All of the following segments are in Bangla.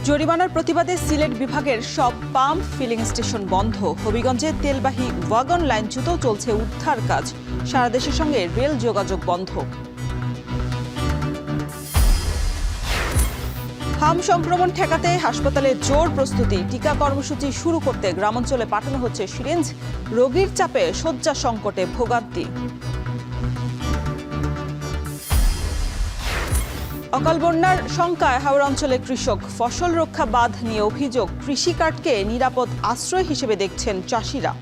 জরিমানার প্রতিবাদে সিলেট বিভাগের সব পাম্প ফিলিং স্টেশন বন্ধ। হবিগঞ্জে তেলবাহী ওয়াগন লাইনচ্যুত, চলছে উদ্ধার কাজ। সারা দেশের সঙ্গে রেল যোগাযোগ বন্ধ। হাম সংক্রমণ ঠেকাতে হাসপাতালে জোর প্রস্তুতি। টিকা কর্মসূচি শুরু করতে গ্রামাঞ্চলে পাঠানো হচ্ছে সিরিঞ্জ। রোগীর চাপে শয্যা সংকটে ভোগান্তি। অকাল বন্যার শঙ্কায় হাওড়া অঞ্চলে কৃষক। ফসল রক্ষা বাঁধ নিয়ে অভিযোগ। কৃষি কার্ডকে নিরাপদ আশ্রয় হিসেবে দেখছেন চাষিরা।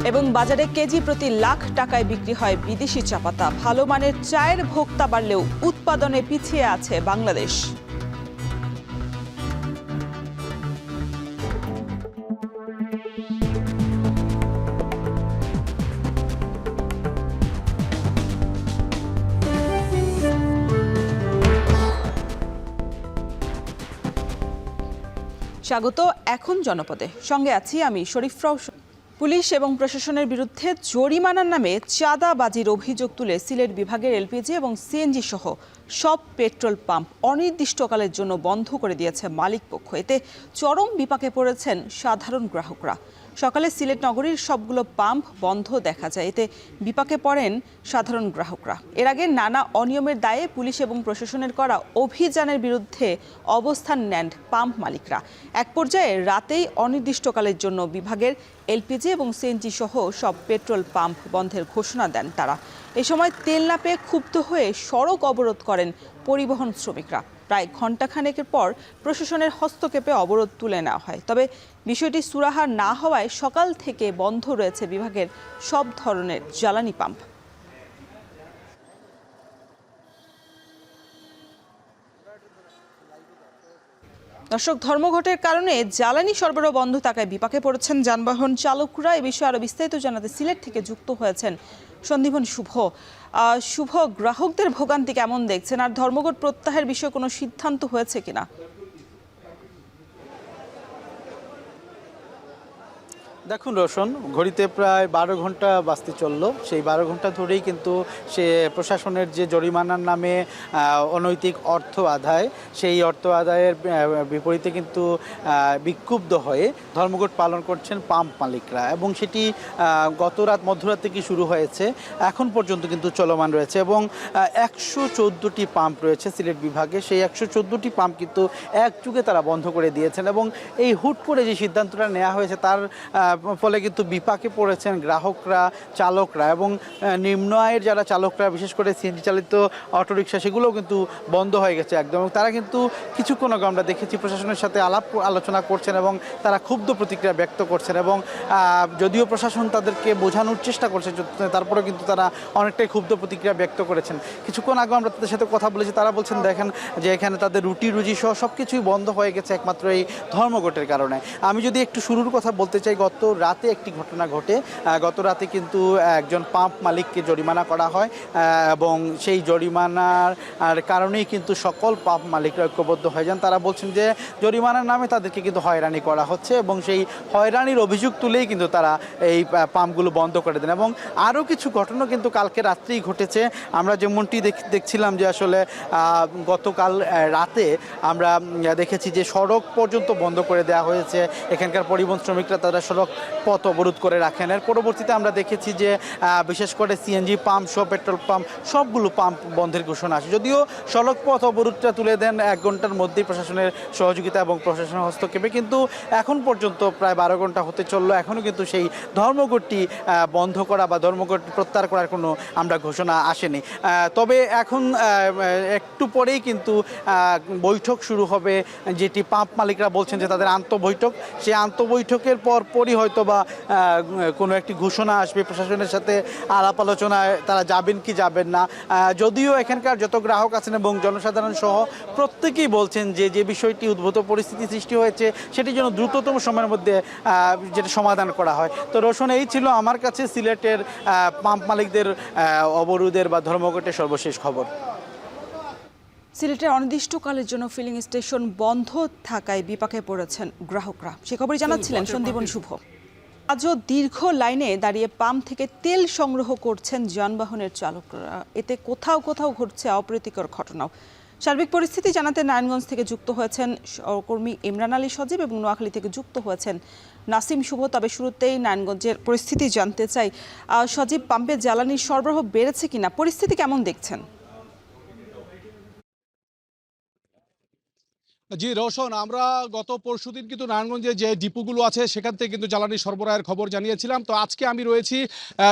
এবং বাজারে কেজি প্রতি লাখ টাকায় বিক্রি হয় বিদেশি চা পাতা। ভালো মানের চায়ের ভোক্তা বাড়লেও উৎপাদনে পিছিয়ে আছে বাংলাদেশ। স্বাগত এখন জনপদে, সঙ্গে আছি আমি শরীফরাও। পুলিশ এবং প্রশাসনের বিরুদ্ধে জরিমানার নামে চাঁদাবাজির অভিযোগ তুলে সিলেট বিভাগের এলপিজি এবং সিএনজি সহ সব পেট্রোল পাম্প অনির্দিষ্টকালের জন্য বন্ধ করে দিয়েছে মালিকপক্ষ। এতে চরম বিপাকে পড়েছেন সাধারণ গ্রাহকরা। সকালে সিলেট নগরীর সবগুলো পাম্প বন্ধ দেখা যায়। এতে বিপাকে পড়েন সাধারণ গ্রাহকরা। এর আগে নানা অনিয়মের দায়ে পুলিশ এবং প্রশাসনের করা অভিযানের বিরুদ্ধে অবস্থান নেন পাম্প মালিকরা। এক পর্যায়ে রাতেই অনির্দিষ্টকালের জন্য বিভাগের এলপিজি এবং সিএনজি সহ সব পেট্রোল পাম্প বন্ধের ঘোষণা দেন তারা। এ সময় তেল না পেয়ে ক্ষুব্ধ হয়ে সড়ক অবরোধ করেন পরিবহন শ্রমিকরা। প্রায় ঘণ্টাখানেকের পর প্রশাসনের হস্তক্ষেপে অবরোধ তুলে নেওয়া হয়। তবে বিষয়টি সুরাহা না হওয়ায় সকাল থেকে বন্ধ রয়েছে বিভাগের সব ধরনের জ্বালানি পাম্প। দর্শক, ধর্মঘটের কারণে জ্বালানি সরবরাহ বন্ধ থাকায় বিপাকে পড়েছেন যানবাহন চালকরা। এ বিষয়ে আরো বিস্তারিত জানাতে সিলেট থেকে যুক্ত হয়েছেন সন্দীপন শুভ। শুভ, গ্রাহকদের ভোগান্তি কেমন দেখছেন, আর ধর্মঘট প্রত্যাহারের বিষয়ে কোনো সিদ্ধান্ত হয়েছে কিনা? দেখুন রোশন, ঘড়িতে প্রায় 12 ঘন্টা বাজতে চললো। সেই 12 ঘন্টা ধরেই কিন্তু সে প্রশাসনের যে জরিমানার নামে অনৈতিক অর্থ আদায়, সেই অর্থ আদায়ের বিপরীতে কিন্তু বিক্ষুব্ধ হয়ে ধর্মঘট পালন করছেন পাম্প মালিকরা। এবং সেটি গত রাত মধ্যরাত থেকে শুরু হয়েছে, এখন পর্যন্ত কিন্তু চলমান রয়েছে। এবং 114টি পাম্প রয়েছে সিলেট বিভাগে। সেই 114টি পাম্প কিন্তু একযুগে তারা বন্ধ করে দিয়েছেন। এবং এই হুট করে যে সিদ্ধান্তটা নেওয়া হয়েছে তার ফলে কিন্তু বিপাকে পড়েছেন গ্রাহকরা, চালকরা। এবং নিম্ন আয়ের যারা চালকরা, বিশেষ করে সিএনজি চালিত অটোরিকশা, সেগুলোও কিন্তু বন্ধ হয়ে গেছে একদম। তারা কিন্তু কিছুক্ষণ আগে আমরা দেখেছি প্রশাসনের সাথে আলোচনা করছেন এবং তারা ক্ষুব্ধ প্রতিক্রিয়া ব্যক্ত করছেন। এবং যদিও প্রশাসন তাদেরকে বোঝানোর চেষ্টা করছে, তারপরেও কিন্তু তারা অনেকটাই ক্ষুব্ধ প্রতিক্রিয়া ব্যক্ত করেছেন। কিছুক্ষণ আগে আমরা তাদের সাথে কথা বলেছি, তারা বলছেন দেখেন যে এখানে তাদের রুটি রুজি সহ সব কিছুই বন্ধ হয়ে গেছে একমাত্র এই ধর্মঘটের কারণে। আমি যদি একটু শুরুর কথা বলতে চাই, গত রাতে একটি ঘটনা ঘটে। গত রাতে কিন্তু একজন পাম্প মালিককে জরিমানা করা হয় এবং সেই জরিমানার কারণেই কিন্তু সকল পাম্প মালিকরা ঐক্যবদ্ধ হয়ে যান। তারা বলছেন যে জরিমানার নামে তাদেরকে কিন্তু হয়রানি করা হচ্ছে এবং সেই হয়রানির অভিযোগ তুলেই কিন্তু তারা এই পাম্পগুলো বন্ধ করে দেন। এবং আরও কিছু ঘটনা কিন্তু কালকে রাত্রেই ঘটেছে। আমরা যেমনটি দেখছিলাম যে আসলে গতকাল রাতে আমরা দেখেছি যে সড়ক পর্যন্ত বন্ধ করে দেওয়া হয়েছে। এখানকার পরিবহন শ্রমিকরা তারা সড়ক পথ অবরোধ করে রাখেন। এর পরবর্তীতে আমরা দেখেছি যে বিশেষ করে সিএনজি পাম্প সহ পেট্রোল পাম্প সবগুলো পাম্প বন্ধের ঘোষণা আসে। যদিও সড়ক পথ অবরোধটা তুলে দেন 1 ঘন্টার মধ্যেই প্রশাসনের সহযোগিতা এবং প্রশাসনের হস্তক্ষেপে, কিন্তু এখন পর্যন্ত প্রায় 12 ঘন্টা হতে চললো, এখনও কিন্তু সেই ধর্মঘটটি বন্ধ করা বা ধর্মঘট প্রত্যাহার করার কোনো আমরা ঘোষণা আসেনি। তবে এখন একটু পরেই কিন্তু বৈঠক শুরু হবে, যেটি পাম্প মালিকরা বলছেন যে তাদের আন্তঃবৈঠক। সেই আন্তঃবৈঠকের পরপরই হয়তো বা কোনো একটি ঘোষণা আসবে। প্রশাসনের সাথে আলাপ আলোচনায় তারা যাবেন কি যাবেন না। যদিও এখানকার যত গ্রাহক আছেন এবং জনসাধারণ সহ প্রত্যেকেই বলছেন যে বিষয়টি উদ্ভূত পরিস্থিতি সৃষ্টি হয়েছে সেটির জন্য দ্রুততম সময়ের মধ্যে যেটা সমাধান করা হয়। তো রোশন, এই ছিল আমার কাছে সিলেটের পাম্প মালিকদের অবরোধের বা ধর্মঘটের সর্বশেষ খবর। সিলেটে অনির্দিষ্টকালের জন্য ফিলিং স্টেশন বন্ধ থাকায় বিপাকে পড়েছেন গ্রাহকরা। সে খবরই জানাচ্ছিলেন সন্দীপন শুভ। আজও দীর্ঘ লাইনে দাঁড়িয়ে পাম্প থেকে তেল সংগ্রহ করছেন যানবাহনের চালকরা। এতে কোথাও কোথাও ঘটছে অপ্রীতিকর ঘটনাও। সার্বিক পরিস্থিতি জানাতে নারায়ণগঞ্জ থেকে যুক্ত হয়েছেন সহকর্মী ইমরান আলী সজীব এবং নোয়াখালী থেকে যুক্ত হয়েছেন নাসিম শুভ। তবে শুরুতেই নারায়ণগঞ্জের পরিস্থিতি জানতে চাই। সজীব, পাম্পে জ্বালানির সরবরাহ বেড়েছে কিনা, পরিস্থিতি কেমন দেখছেন? জি রোশন, আমরা গত পরশুদিন কিন্তু নারায়ণগঞ্জে যে ডিপোগুলো আছে সেখান থেকে কিন্তু জ্বালানি সরবরাহের খবর জানিয়েছিলাম। তো আজকে আমি রয়েছি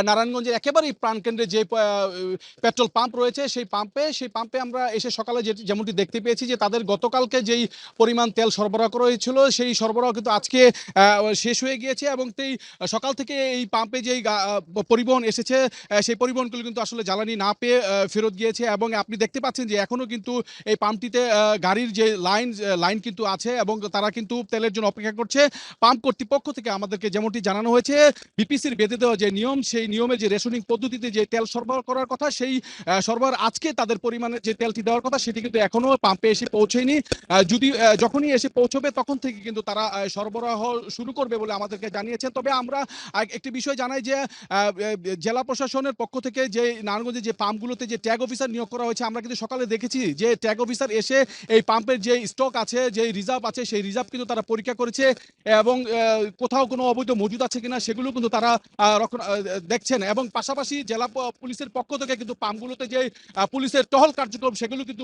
নারায়ণগঞ্জের একেবারেই প্রাণকেন্দ্রে যে পেট্রোল পাম্প রয়েছে সেই পাম্পে আমরা এসে সকালে যেমনটি দেখতে পেয়েছি যে তাদের গতকালকে যেই পরিমাণ তেল সরবরাহ করা হয়েছিল সেই সরবরাহ কিন্তু আজকে শেষ হয়ে গিয়েছে এবং সকাল থেকে এই পাম্পে যেই পরিবহন এসেছে সেই পরিবহনগুলো কিন্তু আসলে জ্বালানি না পেয়ে ফেরত গিয়েছে। এবং আপনি দেখতে পাচ্ছেন যে এখনও কিন্তু এই পাম্পটিতে গাড়ির যে লাইন কিন্তু আছে এবং তারা কিন্তু তেলের জন্য অপেক্ষা করছে। পাম্প কর্তৃপক্ষ থেকে আমাদেরকে যেমনটি জানানো হয়েছে, বিপিসির বেঁধে দেওয়া যে নিয়ম, সেই নিয়মে যে রেশনিং পদ্ধতিতে যে তেল সরবরাহ করার কথা, সেই সরবরাহ আজকে তাদের পরিমাণে যে তেলটি দেওয়ার কথা সেটি কিন্তু এখনো পাম্পে এসে পৌঁছেনি। যখনই এসে পৌঁছবে তখন থেকে কিন্তু তারা সরবরাহ শুরু করবে বলে আমাদেরকে জানিয়েছে। তবে আমরা একটি বিষয় জানাই যে জেলা প্রশাসনের পক্ষ থেকে যে নারায়ণগঞ্জে যে পাম্পগুলোতে যে ট্যাগ অফিসার নিয়োগ করা হয়েছে, আমরা কিন্তু সকালে দেখেছি যে ট্যাগ অফিসার এসে এই পাম্পের যে স্টক আছে, যে রিজার্ভ আছে, সেই রিজার্ভ কিন্তু তারা পরীক্ষা করেছে এবং কোথাও কোনো অবৈধ মজুদ আছে কিনা সেগুলো কিন্তু তারা দেখছেন। এবং পাশাপাশি জেলা পুলিশের পক্ষ থেকে কিন্তু পাম্পগুলোতে যে পুলিশের টহল কার্যক্রম সেগুলো কিন্তু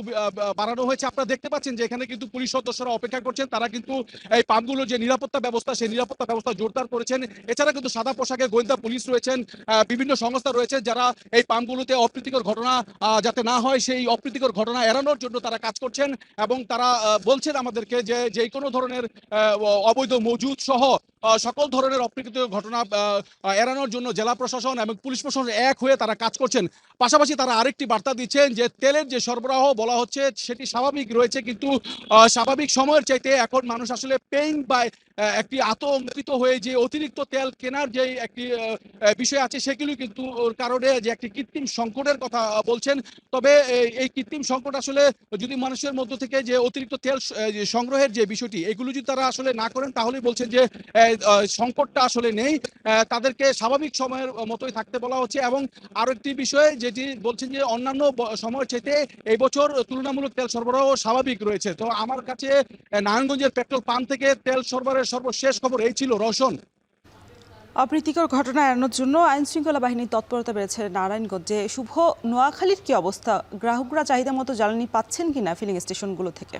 বাড়ানো হয়েছে। আপনারা দেখতে পাচ্ছেন যে এখানে কিন্তু পুলিশ সদস্যরা অপেক্ষা করছেন। তারা কিন্তু এই পাম্পগুলোর যে নিরাপত্তা ব্যবস্থা সেই নিরাপত্তা ব্যবস্থা জোরদার করেছেন। এছাড়া কিন্তু সাদা পোশাকে গোয়েন্দা পুলিশ রয়েছেন, বিভিন্ন সংস্থা রয়েছে যারা এই পাম্পগুলোতে অপ্রীতিকর ঘটনা যাতে না হয় সেই অপ্রীতিকর ঘটনা এড়ানোর জন্য তারা কাজ করছেন। এবং তারা বলছেন আমাদেরকে যে কোনো ধরনের অবৈধ মজুদ সহ সকল ধরনের অপ্রীতিকর ঘটনা এড়ানোর জন্য জেলা প্রশাসন এবং পুলিশ প্রশাসন এক হয়ে তারা কাজ করছেন। পাশাপাশি তারা আরেকটি বার্তা দিচ্ছেন যে তেলের যে সরবরাহ বলা হচ্ছে সেটি স্বাভাবিক রয়েছে, কিন্তু স্বাভাবিক সময়ের চাইতে এখন মানুষ আসলে পেইন বা একটি আতঙ্কিত হয়ে যে অতিরিক্ত তেল কেনার যে একটি বিষয় আছে সেগুলি কিন্তু ওর কারণে যে একটি কৃত্রিম সংকটের কথা বলছেন। তবে এই কৃত্রিম সংকট আসলে যদি মানুষের মধ্য থেকে যে অতিরিক্ত তেল সংগ্রহের যে বিষয়টি এগুলো যদি তারা আসলে না করেন তাহলে বলছেন যে সংকটটা আসলে নেই, তাদেরকে স্বাভাবিক সময়ের মতোই থাকতে বলা হচ্ছে। এবং আরো একটি বিষয় যেটি বলছেন যে অন্যান্য সময়ের চাইতে এই বছর তুলনামূলক তেল সরবরাহ স্বাভাবিক রয়েছে। তো আমার কাছে নারায়ণগঞ্জের পেট্রোল পাম্প থেকে তেল সরবরাহের সর্বশেষ খবর এই ছিল রওশন। অপ্রীতিকর ঘটনা এড়ানোর জন্য আইন শৃঙ্খলা বাহিনীর তৎপরতা বেড়েছে নারায়ণগঞ্জে। শুভ, নোয়াখালীর কি অবস্থা? গ্রাহকরা চাহিদা মতো জ্বালানি পাচ্ছেন কিনা ফিলিং স্টেশনগুলো থেকে?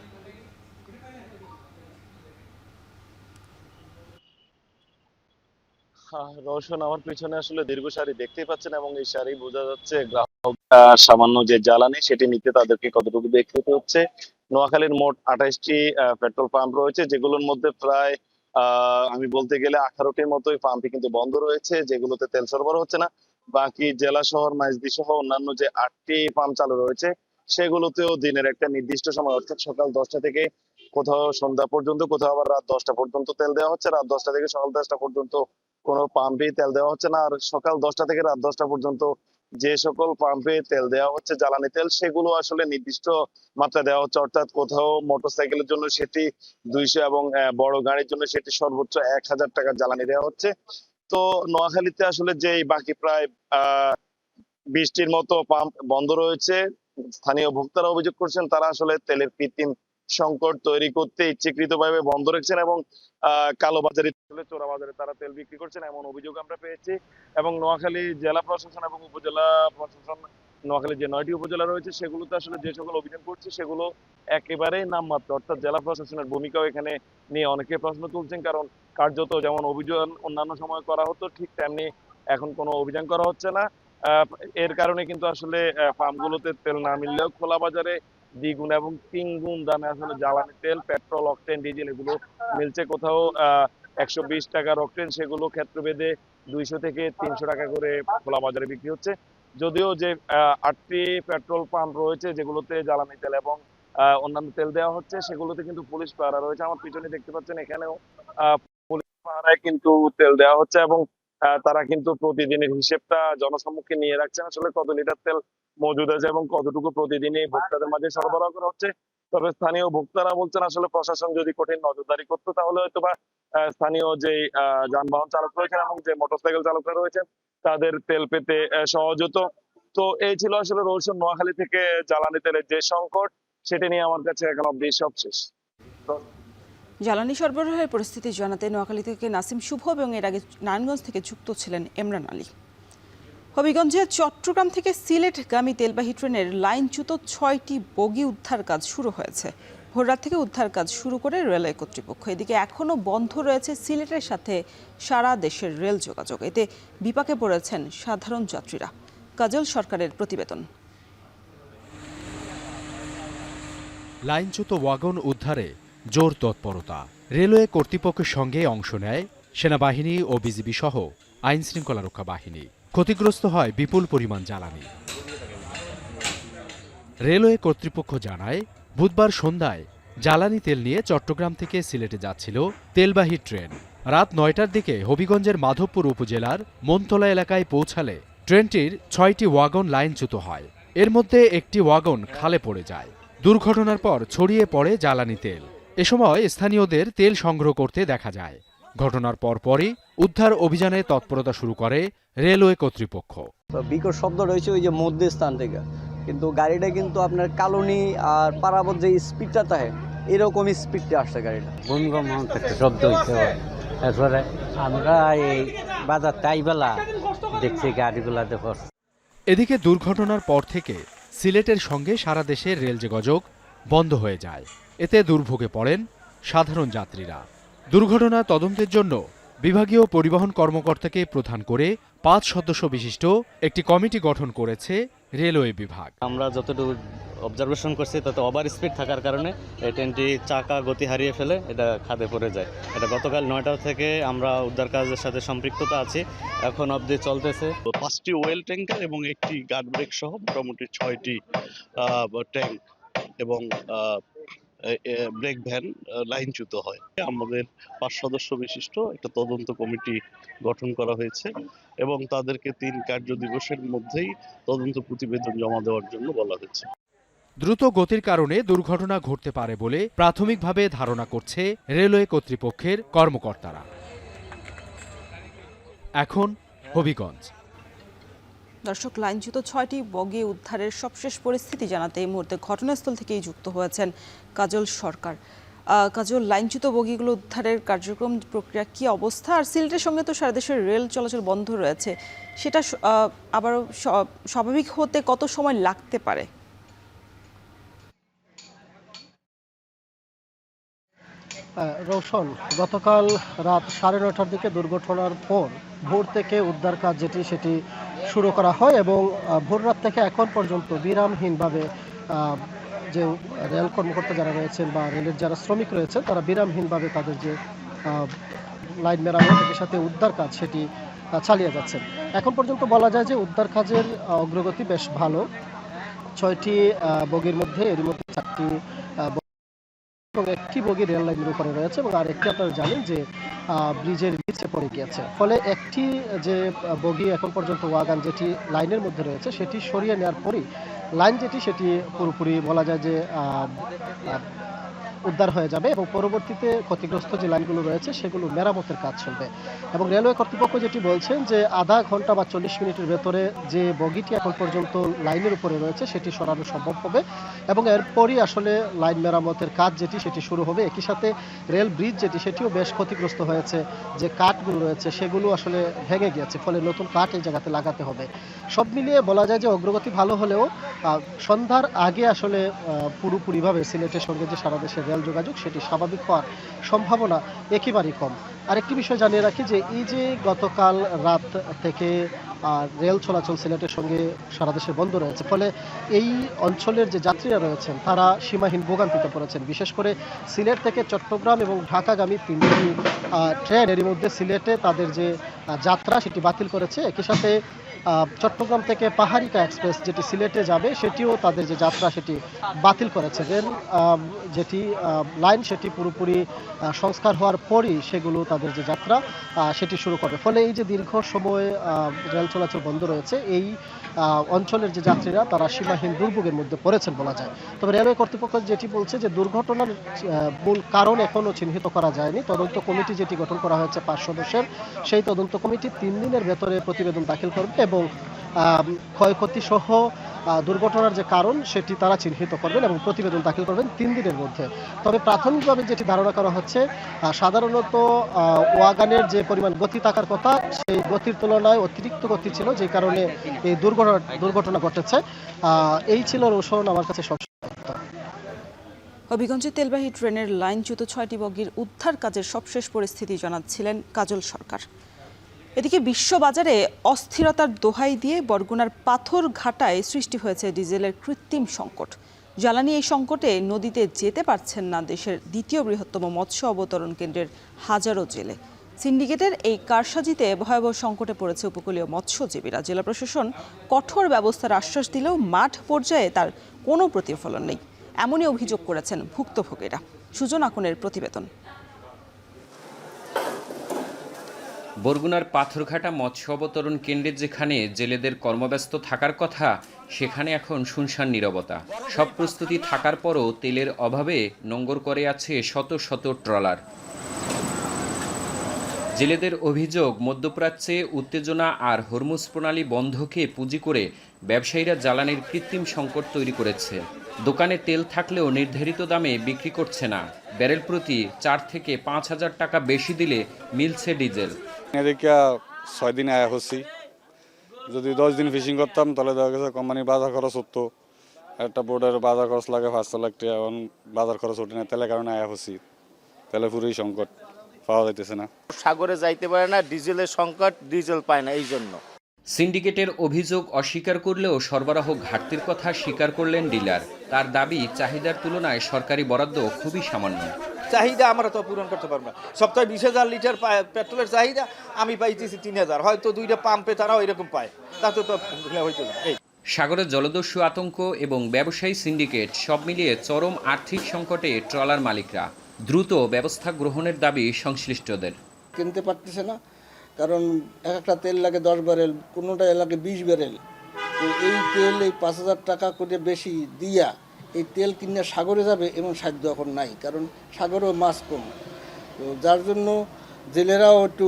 রওশন, আমার পিছনে আসলে দীর্ঘ সারি দেখতেই পাচ্ছেন এবং এই সারি বোঝা যাচ্ছে গ্রাহক সামান্য যে জ্বালানি সেটি নিতে তাদেরকে কতটুকু দেখতে হচ্ছে। নোয়াখালীর মোট 28টি পেট্রোল পাম্প রয়েছে, যেগুলোর মধ্যে প্রায় আমি বলতে গেলে 18টির মতোই পাম্পই কিন্তু বন্ধ রয়েছে, যেগুলোতে তেল সরবরাহ হচ্ছে না। বাকি জেলা শহর মাইজদি সহ অন্যান্য যে 8টি পাম্প চালু রয়েছে সেগুলোতেও দিনের একটা নির্দিষ্ট সময় অর্থাৎ সকাল 10টা থেকে কোথাও সন্ধ্যা পর্যন্ত, কোথাও আবার রাত 10টা পর্যন্ত তেল দেওয়া হচ্ছে। রাত 10টা থেকে সকাল 10টা পর্যন্ত কোনো পাম্পেই তেল দেওয়া হচ্ছে না। আর সকাল 10টা থেকে রাত 10টা পর্যন্ত যে সকল পাম্পে তেল দেওয়া হচ্ছে জ্বালানি তেল, সেগুলো আসলে নির্দিষ্ট মাত্রা দেওয়া হচ্ছে, অর্থাৎ কোথাও মোটরসাইকেলের জন্য সেটি 200 এবং বড় গাড়ির জন্য সেটি সর্বোচ্চ 1000 টাকা জ্বালানি দেওয়া হচ্ছে। তো নোয়াখালীতে আসলে যে বাকি প্রায় 20টির মতো পাম্প বন্ধ রয়েছে, স্থানীয় ভোক্তারা অভিযোগ করছেন তারা আসলে তেলের কৃত্রিম সংকট তৈরি করতে ইচ্ছাকৃতভাবে বন্ধ রেখেছেন এবং কালোবাজারি চোরা বাজারে তারা তেল বিক্রি করছেন, এমন অভিযোগ আমরা পেয়েছি। এবং নোয়াখালী জেলা প্রশাসন এবং উপজেলা প্রশাসন, নোয়াখালী যে 9টি উপজেলা রয়েছে সেগুলোতে আসলে যে সকল অভিযান করছে সেগুলো একেবারেই নামমাত্র, অর্থাৎ জেলা প্রশাসনের ভূমিকাও এখানে নিয়ে অনেকে প্রশ্ন তুলছেন। কারণ কার্যত যেমন অভিযান অন্যান্য সময় করা হতো ঠিক তেমনি এখন কোনো অভিযান করা হচ্ছে না। আহ, এর কারণে কিন্তু আসলে পাম্পগুলোতে তেল না মিললেও খোলা বাজারে দ্বিগুণ এবং তিনগুণ দামে আসলে জ্বালানি তেল, পেট্রোল, অকটেন, ডিজেল এগুলো মিলছে। কোথাও 120 টাকার অকটেন সেগুলো ক্ষেত্রভেদে 200 থেকে 300 টাকা করে খোলা বাজারে বিক্রি হচ্ছে। যদিও যে 8টি পেট্রোল পাম্প রয়েছে যেগুলোতে জ্বালানি তেল এবং অন্যান্য তেল দেওয়া হচ্ছে সেগুলোতে কিন্তু পুলিশ পাহারা রয়েছে। আমার পিছনে দেখতে পাচ্ছেন এখানেও পুলিশ পাহারায় কিন্তু তেল দেওয়া হচ্ছে এবং তারা কিন্তু প্রতিদিনের হিসেবটা জনসম্মুখে নিয়ে রাখছেন আসলে কত লিটার তেল মজুদ আছে এবং কতটুকু প্রতিদিনই ভোক্তাদের মাঝে সরবরাহ করা হচ্ছে। তবে স্থানীয় ভোক্তারা বলছেন আসলে প্রশাসন যদি কঠিন নজরদারি করতো তাহলে হয়তো বা স্থানীয় যে যানবাহন চালক রয়েছেন এবং যে মোটরসাইকেল চালকরা রয়েছেন তাদের তেল পেতে সহজ হতো। তো এই ছিল আসলে রৌশন নোয়াখালী থেকে জ্বালানি তেলের যে সংকট, সেটি নিয়ে আমার কাছে এখন অব্দি সবশেষ। জ্বালানি সরবরাহের পরিস্থিতি জানাতে নোয়াখালী থেকে নাসিম শুভ এবং এর আগে নারায়ণগঞ্জ থেকে যুক্ত ছিলেন এমরান আলী। হবিগঞ্জে চট্টগ্রাম থেকে সিলেটগামী তেলবাহী ট্রেনের লাইনচ্যুত 6টি বগি উদ্ধার কাজ শুরু হয়েছে। ভোররাত থেকে উদ্ধার কাজ শুরু করে রেলওয়ে কর্তৃপক্ষ। এদিকে এখনও বন্ধ রয়েছে সিলেটের সাথে সারা দেশের রেল যোগাযোগ। এতে বিপাকে পড়েছেন সাধারণ যাত্রীরা। কাজল সরকারের প্রতিবেদন। লাইনচ্যুত ওয়াগন উদ্ধারে জোর তৎপরতা। রেলওয়ে কর্তৃপক্ষের সঙ্গে অংশ নেয় সেনাবাহিনী ও বিজিবি সহ আইন শৃঙ্খলা রক্ষা বাহিনী। ক্ষতিগ্রস্ত হয় বিপুল পরিমাণ জ্বালানি। রেলওয়ে কর্তৃপক্ষ জানায়, বুধবার সন্ধ্যায় জ্বালানি তেল নিয়ে চট্টগ্রাম থেকে সিলেটে যাচ্ছিল তেলবাহী ট্রেন। রাত 9টার দিকে হবিগঞ্জের মাধবপুর উপজেলার মনতলা এলাকায় পৌঁছালে ট্রেনটির 6টি ওয়াগন লাইনচ্যুত হয়। এর মধ্যে একটি ওয়াগন খালে পড়ে যায়। দুর্ঘটনার পর ছড়িয়ে পড়ে জ্বালানি তেল। এ সময় স্থানীয়দের তেল সংগ্রহ করতে দেখা যায়। ঘটনার পরপরই উদ্ধার অভিযানে তৎপরতা শুরু করে রেলওয়ে কর্তৃপক্ষ। বিকট শব্দ রয়েছে ওই যে মধ্যে স্থান থেকে, কিন্তু গাড়িটা কিন্তু আপনার কালনি আর পারাবত যে স্পিডটা থাকে এরকম স্পিডে আসছে গাড়িটা। ভূমিকম্প একটা শব্দ হয়েছে। তারপরে আমরা এই বাজার তাইবেলা দেখছি গাড়িগুলা দেখো। এদিকে দুর্ঘটনার পর থেকে সিলেটের সঙ্গে সারা দেশের রেল যোগাযোগ বন্ধ হয়ে যায়। এতে দুর্ভোগে পড়েন সাধারণ যাত্রীরা। দুর্ঘটনা তদন্তের জন্য বিভাগীয় পরিবহন কর্মকর্তাকে প্রধান করে 5 সদস্য বিশিষ্ট একটি কমিটি গঠন করেছে রেলওয়ে বিভাগ। আমরা যতটুকু অবজারভেশন করছি তাতে ওভার স্পিড থাকার কারণে এই ট্রেনটি চাকা গতি হারিয়ে ফেলে এটা খাদে পড়ে যায়। এটা গতকাল 9টা থেকে আমরা উদ্ধার কাজের সাথে সম্পৃক্ততা আছি, এখন অবধি চলতেছে। 5টি ওয়েল ট্যাঙ্কার এবং একটি গার্ড ব্রেক সহ মোটামুটি 6টি ট্যাঙ্ক এবং ব্রেক ভ্যান লাইনচ্যুত হয়। আমাদের 5 সদস্য বিশিষ্ট একটা তদন্ত কমিটি গঠন করা হয়েছে এবং তাদেরকে 3 কার্য দিবসের মধ্যেই তদন্ত প্রতিবেদন জমা দেওয়ার জন্য বলা হয়েছে। দ্রুত গতির কারণে দুর্ঘটনা ঘটতে পারে বলে প্রাথমিকভাবে ধারণা করছে রেলওয়ে কর্তৃপক্ষের কর্মকর্তারা। এখন হবিগঞ্জ। দর্শক, লাইনচ্যুত 6টি বগি উদ্ধারের সবশেষ পরিস্থিতি জানাতে এই মুহূর্তে ঘটনাস্থল থেকেই যুক্ত হয়েছেন কাজল সরকার। কাজল, লাইনচ্যুত বগিগুলো উদ্ধারের কার্যক্রম প্রক্রিয়া কি অবস্থা? আর সিলেটের সঙ্গে তো সারা দেশের রেল চলাচল বন্ধ রয়েছে, সেটা আবারও স্বাভাবিক হতে কত সময় লাগতে পারে? রৌশন, গতকাল রাত 9:30টার দিকে দুর্ঘটনার পর ভোর থেকে উদ্ধার কাজ সেটি শুরু করা হয় এবং ভোর রাত থেকে এখন পর্যন্ত বিরামহীনভাবে যে রেল কর্মকর্তা যারা রয়েছেন বা রেলের যারা শ্রমিক রয়েছেন তারা বিরামহীনভাবে তাদের যে লাইন মেরামতের সাথে উদ্ধার কাজ সেটি চালিয়ে যাচ্ছেন। এখন পর্যন্ত বলা যায় যে উদ্ধার কাজের অগ্রগতি বেশ ভালো। 6টি বগির মধ্যে এর মধ্যে 4টি এবং একটি বগি রেল লাইনের উপরে রয়েছে এবং আরেকটি আপনারা জানেন যে ব্রিজের নিচে পড়ে গিয়েছে। ফলে একটি যে বগি এখন পর্যন্ত ওয়াগান যেটি লাইনের মধ্যে রয়েছে সেটি সরিয়ে নেওয়ার পরই লাইন সেটি পুরোপুরি বলা যায় যে উদ্ধার হয়ে যাবে এবং পরবর্তীতে ক্ষতিগ্রস্ত যে লাইনগুলো রয়েছে সেগুলো মেরামতের কাজ চলবে। এবং রেলওয়ে কর্তৃপক্ষ যেটি বলছেন যে আধা ঘন্টা বা 40 মিনিটের ভেতরে যে বগিটি এখন পর্যন্ত লাইনের উপরে রয়েছে সেটি সরানো সম্ভব হবে এবং এরপরই আসলে লাইন মেরামতের কাজ সেটি শুরু হবে। একই সাথে রেল ব্রিজ সেটিও বেশ ক্ষতিগ্রস্ত হয়েছে, যে কাঠগুলো রয়েছে সেগুলো আসলে ভেঙে গিয়েছে, ফলে নতুন কাঠ এই জায়গাতে লাগাতে হবে। সব মিলিয়ে বলা যায় যে অগ্রগতি ভালো হলেও সন্ধ্যার আগে আসলে পুরোপুরিভাবে সিলেটের সঙ্গে যে সারা দেশের রেল যোগাযোগ সেটি স্বাভাবিক হওয়ার সম্ভাবনা একেবারেই কম। আরেকটি বিষয় জানিয়ে রাখি যে এই যে গতকাল রাত থেকে রেল চলাচল সিলেটের সঙ্গে সারা দেশে বন্ধ রয়েছে, ফলে এই অঞ্চলের যে যাত্রীরা রয়েছেন তারা সীমাহীন ভোগান্তিতে পড়েছেন। বিশেষ করে সিলেট থেকে চট্টগ্রাম এবং ঢাকাগামী 3টি ট্রেন এর মধ্যে সিলেটে তাদের যে যাত্রা সেটি বাতিল করেছে। একই সাথে চট্টগ্রাম থেকে পাহাড়িকা এক্সপ্রেস যেটি সিলেটে যাবে সেটিও তাদের যে যাত্রা সেটি বাতিল করেছে। রেল যেটি লাইন সেটি পুরোপুরি সংস্কার হওয়ার পরই সেগুলো তাদের যে যাত্রা সেটি শুরু করবে। ফলে এই যে দীর্ঘ সময় রেল চলাচল বন্ধ রয়েছে, এই অঞ্চলের যে যাত্রীরা তারা সীমাহীন দুর্ভোগের মধ্যে পড়েছেন বলা যায়। তবে রেলওয়ে কর্তৃপক্ষ যেটি বলছে যে দুর্ঘটনার মূল কারণ এখনও চিহ্নিত করা যায়নি। তদন্ত কমিটি যেটি গঠন করা হয়েছে 5 সদস্যের, সেই তদন্ত কমিটি 3 দিনের ভেতরে প্রতিবেদন দাখিল করবে এবং ক্ষয়ক্ষতি সহ দুর্ঘটনার যে কারণ সেটি তারা চিহ্নিত করবেন এবং প্রতিবেদন দাখিল করবেন 3 দিনের মধ্যে। তবে প্রাথমিকভাবে যেটি ধারণা করা হচ্ছে, সাধারণত ওয়াগানের যে পরিমাণ গতি থাকার কথা সেই গতির তুলনায় অতিরিক্ত গতি ছিল, যে কারণে এই দুর্ঘটনা ঘটেছে। এই ছিল রোশন আমার কাছে সব। হবিগঞ্জে তেলবাহী ট্রেনের লাইনচ্যুত 6টি বগির উদ্ধার কাজের সবশেষ পরিস্থিতি জানাচ্ছিলেন কাজল সরকার। এদিকে বিশ্ববাজারে অস্থিরতার দোহাই দিয়ে বরগুনার পাথরঘাটায় সৃষ্টি হয়েছে ডিজেলের কৃত্রিম সংকট। জ্বালানি এই সংকটে নদীতে যেতে পারছেন না দেশের দ্বিতীয় বৃহত্তম মৎস্য অবতরণ কেন্দ্রের হাজারো জেলে। সিন্ডিকেটের এই কারসাজিতে ভয়াবহ সংকটে পড়েছে উপকূলীয় মৎস্যজীবীরা। জেলা প্রশাসন কঠোর ব্যবস্থার আশ্বাস দিলেও মাঠ পর্যায়ে তার কোনো প্রতিফলন নেই, এমনই অভিযোগ করেছেন ভুক্তভোগীরা। সুজন আকুনের প্রতিবেদন। বরগুনার পাথরঘাটা মৎস্য অবতরণ কেন্দ্রে যেখানে জেলেদের কর্মব্যস্ত থাকার কথা, সেখানে এখন শুনশান নীরবতা। সব প্রস্তুতি থাকার পরও তেলের অভাবে নোঙ্গর করে আছে শত শত ট্রলার। জেলেদের অভিযোগ, মধ্যপ্রাচ্যে উত্তেজনা আর হরমুজ প্রণালী বন্ধকে পুঁজি করে ব্যবসায়ীরা জ্বালানির কৃত্রিম সংকট তৈরি করেছে। দোকানে তেল থাকলেও নির্ধারিত দামে বিক্রি করছে না। ব্যারেল প্রতি 4 থেকে 5 হাজার টাকা বেশি দিলে মিলছে ডিজেল। এদিকে 6 দিন আয়া হচ্ছি, যদি 10 দিন ফিশিং করতাম তাহলে দেখা গেছে কোম্পানির বাজার খরচ হতো, একটা বোর্ডের বাজার খরচ লাগে 500 লাখ টাকা, এখন বাজার খরচ ওঠে না, তেলের কারণে আয়া হচ্ছি। তেলে পুরোই সংকট, পাওয়া যাইতেছে না। সাগরে যাইতে পারে না, ডিজেলের সংকট, ডিজেল পায় না। এই জন্য সিন্ডিকেটের অভিযোগ অস্বীকার করলেও সরবরাহ ঘাটতির কথা স্বীকার করলেন ডিলার। তার দাবি, চাহিদার তুলনায় সরকারি বরাদ্দ খুবই সামান্য। চাহিদা আমরা তো পূরণ করতে পারবো না। সপ্তাহে 20,000 লিটার পেট্রোলের চাহিদা, আমি পাইতেছি 3,000, হয়তো 2টা পাম্পে তারাও এরকম পায়, তাতে তো হইতো না। সাগরের জলদস্যু আতঙ্ক এবং ব্যবসায়ী সিন্ডিকেট সব মিলিয়ে চরম আর্থিক সংকটে ট্রলার মালিকরা। দ্রুত ব্যবস্থা গ্রহণের দাবি সংশ্লিষ্টদের। কিনতে পারতেছে না, কারণ একটা তেল লাগে 10 ব্যারেল, কোনোটা লাগে 20 ব্যারেল। তো এই তেল এই 5,000 টাকা করে বেশি দিয়া এই তেল কিনে সাগরে যাবে এমন সাধ্য এখন নাই, কারণ সাগরেও মাছ কম। তো যার জন্য জেলেরাও একটু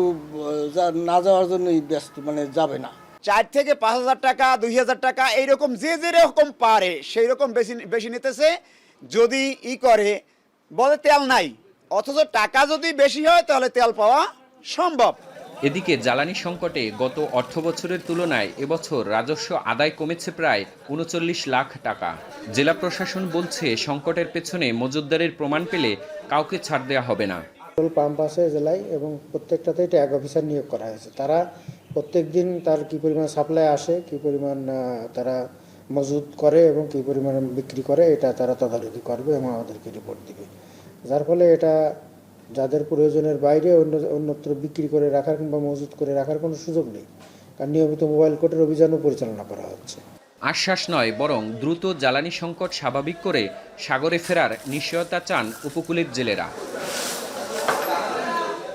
না যাওয়ার জন্যই ব্যস্ত, মানে যাবে না। 4 থেকে 5,000 টাকা, 2,000 টাকা এইরকম যে যেরকম পারে সেই রকম বেশি নিতেছে। যদি করে বলে তেল নাই, অথচ টাকা যদি বেশি হয় তাহলে তেল পাওয়া সম্ভব। এদিকে জ্বালানি সংকটে গত অর্থবছরের তুলনায় এবছর রাজস্ব আদায় কমেছে প্রায় 39 লাখ টাকা। জেলা প্রশাসন বলছে, সংকটের পেছনে মজুতদারের প্রমাণ পেলে কাউকে ছাড় দেওয়া হবে না। পাম্প আছে জেলায় এবং প্রত্যেকটাতেই ট্যাগ অফিসার নিয়োগ করা হয়েছে। তারা প্রত্যেক দিন তার কী পরিমাণ সাপ্লাই আসে, কী পরিমাণ তারা মজুত করে এবং কী পরিমাণ বিক্রি করে, এটা তারা তদারকি করবে এবং আমাদেরকে রিপোর্ট দিবে। যার ফলে এটা যাদের প্রয়োজনের বাইরে অন্যত্র বিক্রি করে রাখার কিংবা মজুত করে রাখার কোনো সুযোগ নেই, কারণ নিয়মিত মোবাইল কোর্টের অভিযানও পরিচালনা করা হচ্ছে। আশ্বাস নয়, বরং দ্রুত জ্বালানি সংকট স্বাভাবিক করে সাগরে ফেরার নিশ্চয়তা চান উপকূলের জেলেরা।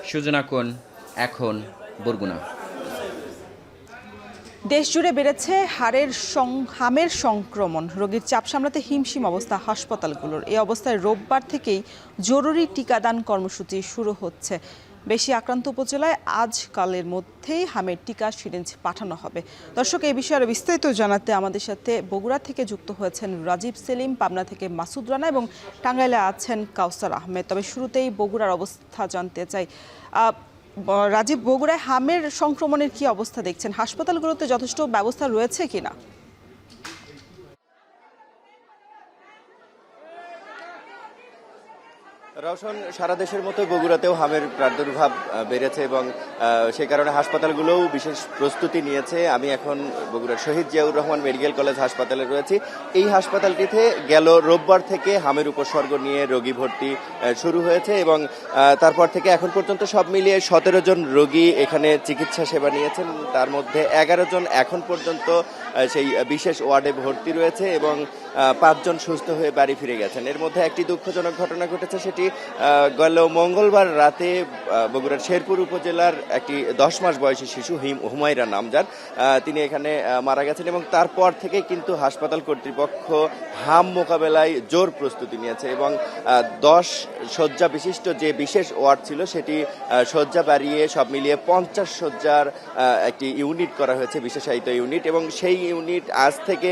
সুজনা কোন, এখন বরগুনা। দেশজুড়ে বেড়েছে হামের সংক্রমণ। রোগীর চাপ সামলাতে হিমশিম অবস্থা হাসপাতালগুলোর। এই অবস্থায় রোববার থেকেই জরুরি টিকাদান কর্মসূচি শুরু হচ্ছে। বেশি আক্রান্ত উপজেলায় আজকালের মধ্যেই হামের টিকা সিরিঞ্জ পাঠানো হবে। দর্শক, এই বিষয়ে আরো বিস্তারিত জানাতে আমাদের সাথে বগুড়া থেকে যুক্ত হয়েছেন রাজীব সেলিম, পাবনা থেকে মাসুদ রানা এবং টাঙ্গাইলে আছেন কাউসার আহমেদ। তবে শুরুতেই বগুড়ার অবস্থা জানতে চাই। রাজীব, বগুড়ায় হামের সংক্রমণের কি অবস্থা দেখছেন? হাসপাতালগুলোতে যথেষ্ট ব্যবস্থা রয়েছে কিনা? রওশন, সারা দেশের মতো বগুড়াতেও হামের প্রাদুর্ভাব বেড়েছে এবং সেই কারণে হাসপাতালগুলোও বিশেষ প্রস্তুতি নিয়েছে। আমি এখন বগুড়ার শহীদ জিয়াউর রহমান মেডিকেল কলেজ হাসপাতালে রয়েছি। এই হাসপাতালটিতে গেল রোববার থেকে হামের উপসর্গ নিয়ে রোগী ভর্তি শুরু হয়েছে এবং তারপর থেকে এখন পর্যন্ত সব মিলিয়ে 17 জন রোগী এখানে চিকিৎসা সেবা নিয়েছেন। তার মধ্যে 11 জন এখন পর্যন্ত সেই বিশেষ ওয়ার্ডে ভর্তি রয়েছে এবং 5 জন সুস্থ হয়ে বাড়ি ফিরে গেছেন। এর মধ্যে একটি দুঃখজনক ঘটনা ঘটেছে, সেটি গেল মঙ্গলবার রাতে বগুড়ার শেরপুর উপজেলার একটি 10 মাস বয়সী শিশু হুমায়রা নামজার, তিনি এখানে মারা গেছেন এবং তারপর থেকে কিন্তু হাসপাতাল কর্তৃপক্ষ হাম মোকাবেলায় জোর প্রস্তুতি নিয়েছে এবং 10 শয্যা বিশিষ্ট যে বিশেষ ওয়ার্ড ছিল সেটি শয্যা বাড়িয়ে সব মিলিয়ে 50 শয্যার একটি ইউনিট করা হয়েছে, বিশেষায়িত ইউনিট, এবং সেই ইউনিট আজ থেকে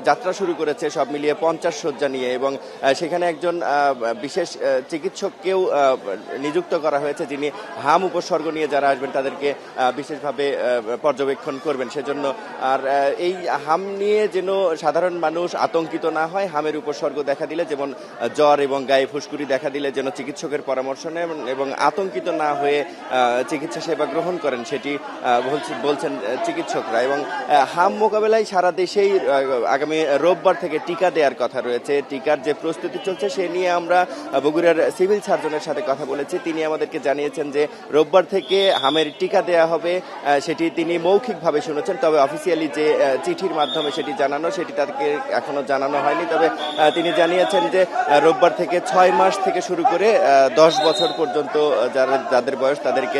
যাত্রা শুরু করেছে সব মিলিয়ে 50 শয্যা নিয়ে এবং সেখানে একজন বিশেষ চিকিৎসককেও নিযুক্ত করা হয়েছে, যিনি হাম উপসর্গ নিয়ে যারা আসবেন তাদেরকে বিশেষভাবে পর্যবেক্ষণ করবেন। সেজন্য আর এই হাম নিয়ে যেন সাধারণ মানুষ আতঙ্কিত না হয়, হামের উপসর্গ দেখা দিলে যেমন জ্বর এবং গায়ে ফুসকুড়ি দেখা দিলে যেন চিকিৎসকের পরামর্শ নেন এবং আতঙ্কিত না হয়ে চিকিৎসা সেবা গ্রহণ করেন, সেটি বলছেন চিকিৎসকরা। এবং হাম মোকাবেলায় সারা দেশেই আগামী রোববার থেকে টিকা দেওয়ার কথা রয়েছে। টিকার যে প্রস্তুতি চলছে সে নিয়ে আমরা বগুড়ার সিভিল সার্জনের সাথে কথা বলেছি। তিনি আমাদেরকে জানিয়েছেন যে রোববার থেকে হামের টিকা দেওয়া হবে, সেটি তিনি মৌখিকভাবে শুনেছেন, তবে অফিসিয়ালি যে চিঠির মাধ্যমে সেটি জানানো, সেটি তাদেরকে এখনো জানানো হয়নি। তবে তিনি জানিয়েছেন যে রোববার থেকে 6 মাস থেকে শুরু করে 10 বছর পর্যন্ত যাদের বয়স তাদেরকে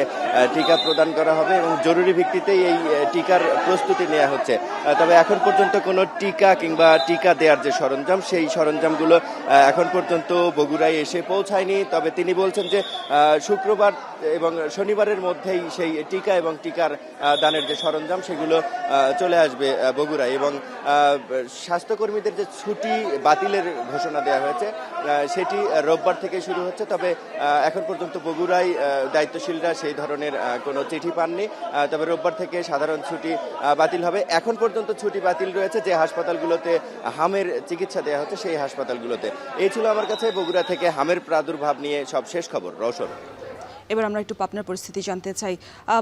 টিকা প্রদান করা হবে এবং জরুরি ভিত্তিতেই এই টিকার প্রস্তুতি নেওয়া হচ্ছে। তবে এখন পর্যন্ত কোনো টিকা কিংবা টিকা দেওয়ার যে সরঞ্জাম, সেই সরঞ্জামগুলো এখন পর্যন্ত বগুড়ায় এসে পৌঁছায়নি। তবে তিনি বলছেন যে শুক্রবার এবং শনিবারের মধ্যেই সেই টিকা এবং টিকার দানের যে সরঞ্জাম সেগুলো চলে আসবে বগুড়ায় এবং স্বাস্থ্যকর্মীদের যে ছুটি বাতিলের ঘোষণা দেওয়া হয়েছে সেটি রোববার থেকে শুরু হচ্ছে। তবে এখন পর্যন্ত বগুড়ায় দায়িত্বশীলরা সেই ধরনের কোনো চিঠি পাননি। তবে রোববার থেকে সাধারণ ছুটি বাতিল হবে। এখন পর্যন্ত ছুটি বাতিল রয়েছে যে হাসপাতালগুলোতে হামের চিকিৎসা দেওয়া হচ্ছে সেই হাসপাতালগুলোতে। এই ছিল আমার কাছে বগুড়া থেকে হামের প্রাদুর্ভাব নিয়ে সব শেষ খবর। রওশন, এবার আমরা একটু পাবনার পরিস্থিতি জানতে চাই।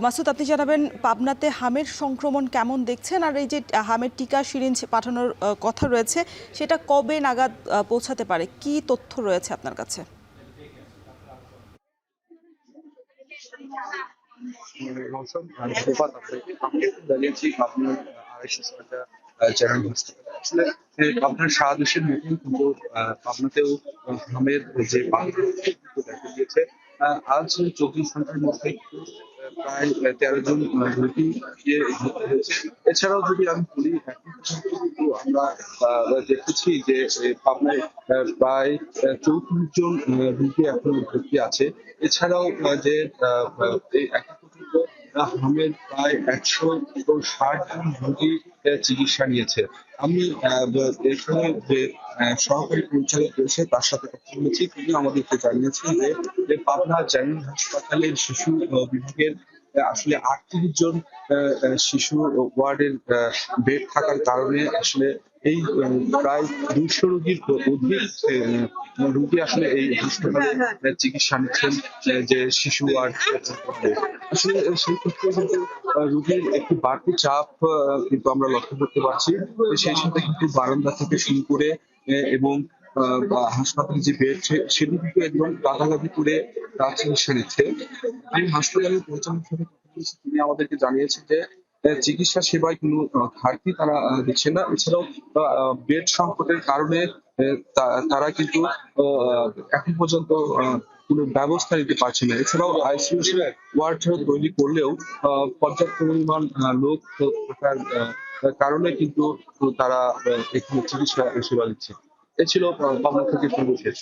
মাসুদ, আপনি জানাবেন পাবনাতে হামের সংক্রমণ কেমন দেখছেন, আর এই যে হামের টিকা সিরিঞ্জ পাঠানোর কথা রয়েছে সেটা কবে নাগাদ পৌঁছাতে পারে, কি তথ্য রয়েছে আপনার কাছে? আপনার সারা দেশের মতন কিন্তু পাবনাতেও হামের যে দেখা দিয়েছে আজ 24 ঘন্টার মধ্যে প্রায় 13 জন রোগী হয়েছে। এছাড়াও যদি আমি বলি এখন পর্যন্ত আমরা দেখেছি যে পাবনায় প্রায় 34 জন রোগী এখনো ভর্তি আছে। এছাড়াও যে হামের প্রায় 160 জন রোগী চিকিৎসা নিয়েছে। আমি এখানে যে সহকারী পরিচালক রয়েছে তার সাথে কথা বলেছি, তিনি আমাদেরকে জানিয়েছেন যে পাবনা জেনারেল হাসপাতালের শিশু বিভাগের আসলে 38 জন শিশু ওয়ার্ডের বেড থাকার কারণে আসলে এই প্রায় 200 রোগীর অধিক রোগী আসলে এই হাসপাতালে চিকিৎসা নিচ্ছেন যে শিশু ওয়ার্ড। আসলে সেই ক্ষেত্রে কিন্তু রোগীর একটি বাড়তি চাপ কিন্তু আমরা লক্ষ্য করতে পারছি। সেই সাথে কিন্তু বারান্দা থেকে শুরু করে এবং হাসপাতালের যে বেড সেটি কিন্তু একদম গাদাগাদি করে তার চিকিৎসা নিচ্ছে। আমি হাসপাতালের পরিচালকের সাথে কথা বলেছি, তিনি আমাদেরকে জানিয়েছেন যে চিকিৎসা সেবায় কোনো ঘাটতি তারা দিচ্ছে না। এছাড়াও বেড সংকটের কারণে তারা কিন্তু এখন পর্যন্ত কোনো ব্যবস্থা নিতে পারছে না। এছাড়াও আইসিইউ ওয়ার্ড তৈরি করলেও পর্যাপ্ত পরিমাণ লোক থাকার কারণে কিন্তু তারা এখানে চিকিৎসা সেবা দিচ্ছে। এ ছিল পাবনা থেকে সর্বশেষ।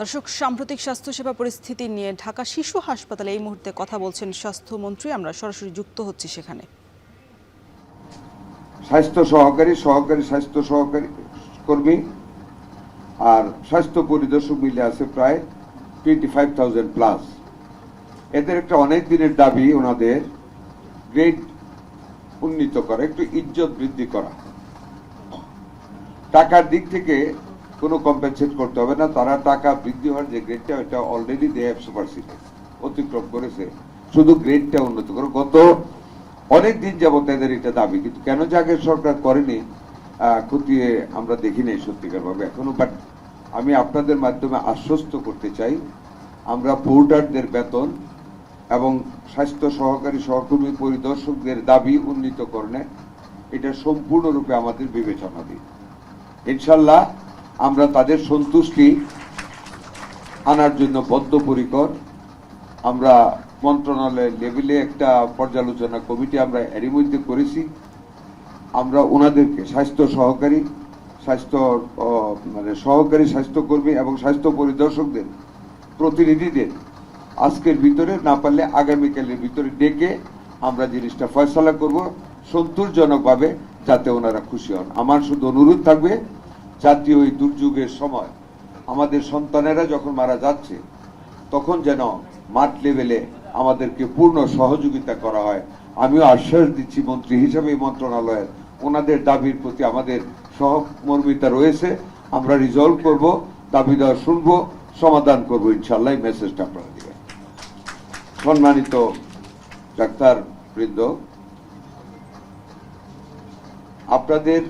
দর্শক, সাম্প্রতিক স্বাস্থ্যসেবা পরিস্থিতি নিয়ে ঢাকা শিশু হাসপাতালে এই মুহূর্তে কথা বলছেন স্বাস্থ্যমন্ত্রী। আমরা সরাসরি যুক্ত হচ্ছি সেখানে। স্বাস্থ্য সহকারী কর্মী আর স্বাস্থ্য পরিদর্শক মিলে আছে প্রায় 25,000 প্লাস। এদের একটা অনেক দিনের দাবি ওনাদের গ্রেড উন্নীত করা, একটু ইজ্জত বৃদ্ধি করা। টাকার দিক থেকে কোনো কম্পেনসেট করতে হবে না। তারা টাকা বৃদ্ধি হওয়ার যে গ্রেডটা ওইটা অলরেডি দে হ্যাভ সুপারসিডেড, অতিক্রম করেছে, শুধু গ্রেডটা উন্নত করে। গত অনেক দিন যাবত এদের এটা দাবি, কিন্তু কেন যে আগের সরকার করেনি খতিয়ে আমরা দেখিনি সত্যিকার ভাবে এখনো। বাট আমি আপনাদের মাধ্যমে আশ্বস্ত করতে চাই, আমরা পোর্টারদের বেতন এবং স্বাস্থ্য সহকারী সহকর্মী পরিদর্শকদের দাবি উন্নীতকরণে এটা সম্পূর্ণরূপে আমাদের বিবেচনা দিই। ইনশাল্লাহ আমরা তাদের সন্তুষ্টি আনার জন্য বদ্ধপরিকর। আমরা মন্ত্রণালয়ের লেভেলে একটা পর্যালোচনা কমিটি আমরা এরই মধ্যে করেছি। আমরা ওনাদেরকে স্বাস্থ্য সহকারী সহকারী স্বাস্থ্যকর্মী এবং স্বাস্থ্য পরিদর্শকদের প্রতিনিধিদের আজকের ভিতরে, না পারলে আগামীকালের ভিতরে ডেকে আমরা জিনিসটা ফয়সালা করব সন্তোষজনকভাবে, যাতে ওনারা খুশি হন। আমার শুধু অনুরোধ থাকবে, জাতীয় এই দুর্যোগের সময় আমাদের সন্তানেরা যখন মারা যাচ্ছে তখন যেন মাঠ লেভেলে আমাদেরকে পূর্ণ সহযোগিতা করা হয়। আমিও আশ্বাস দিচ্ছি মন্ত্রী হিসেবে এই মন্ত্রণালয়ের ওনাদের দাবির প্রতি আমাদের সহমর্মিতা রয়েছে। আমরা রিজলভ করব, দাবি দেওয়া শুনবো, সমাধান করব ইনশাল্লাহ। এই মেসেজটা আপনারা দিবেন। সম্মানিত ডাক্তার বৃন্দ, আপনাদের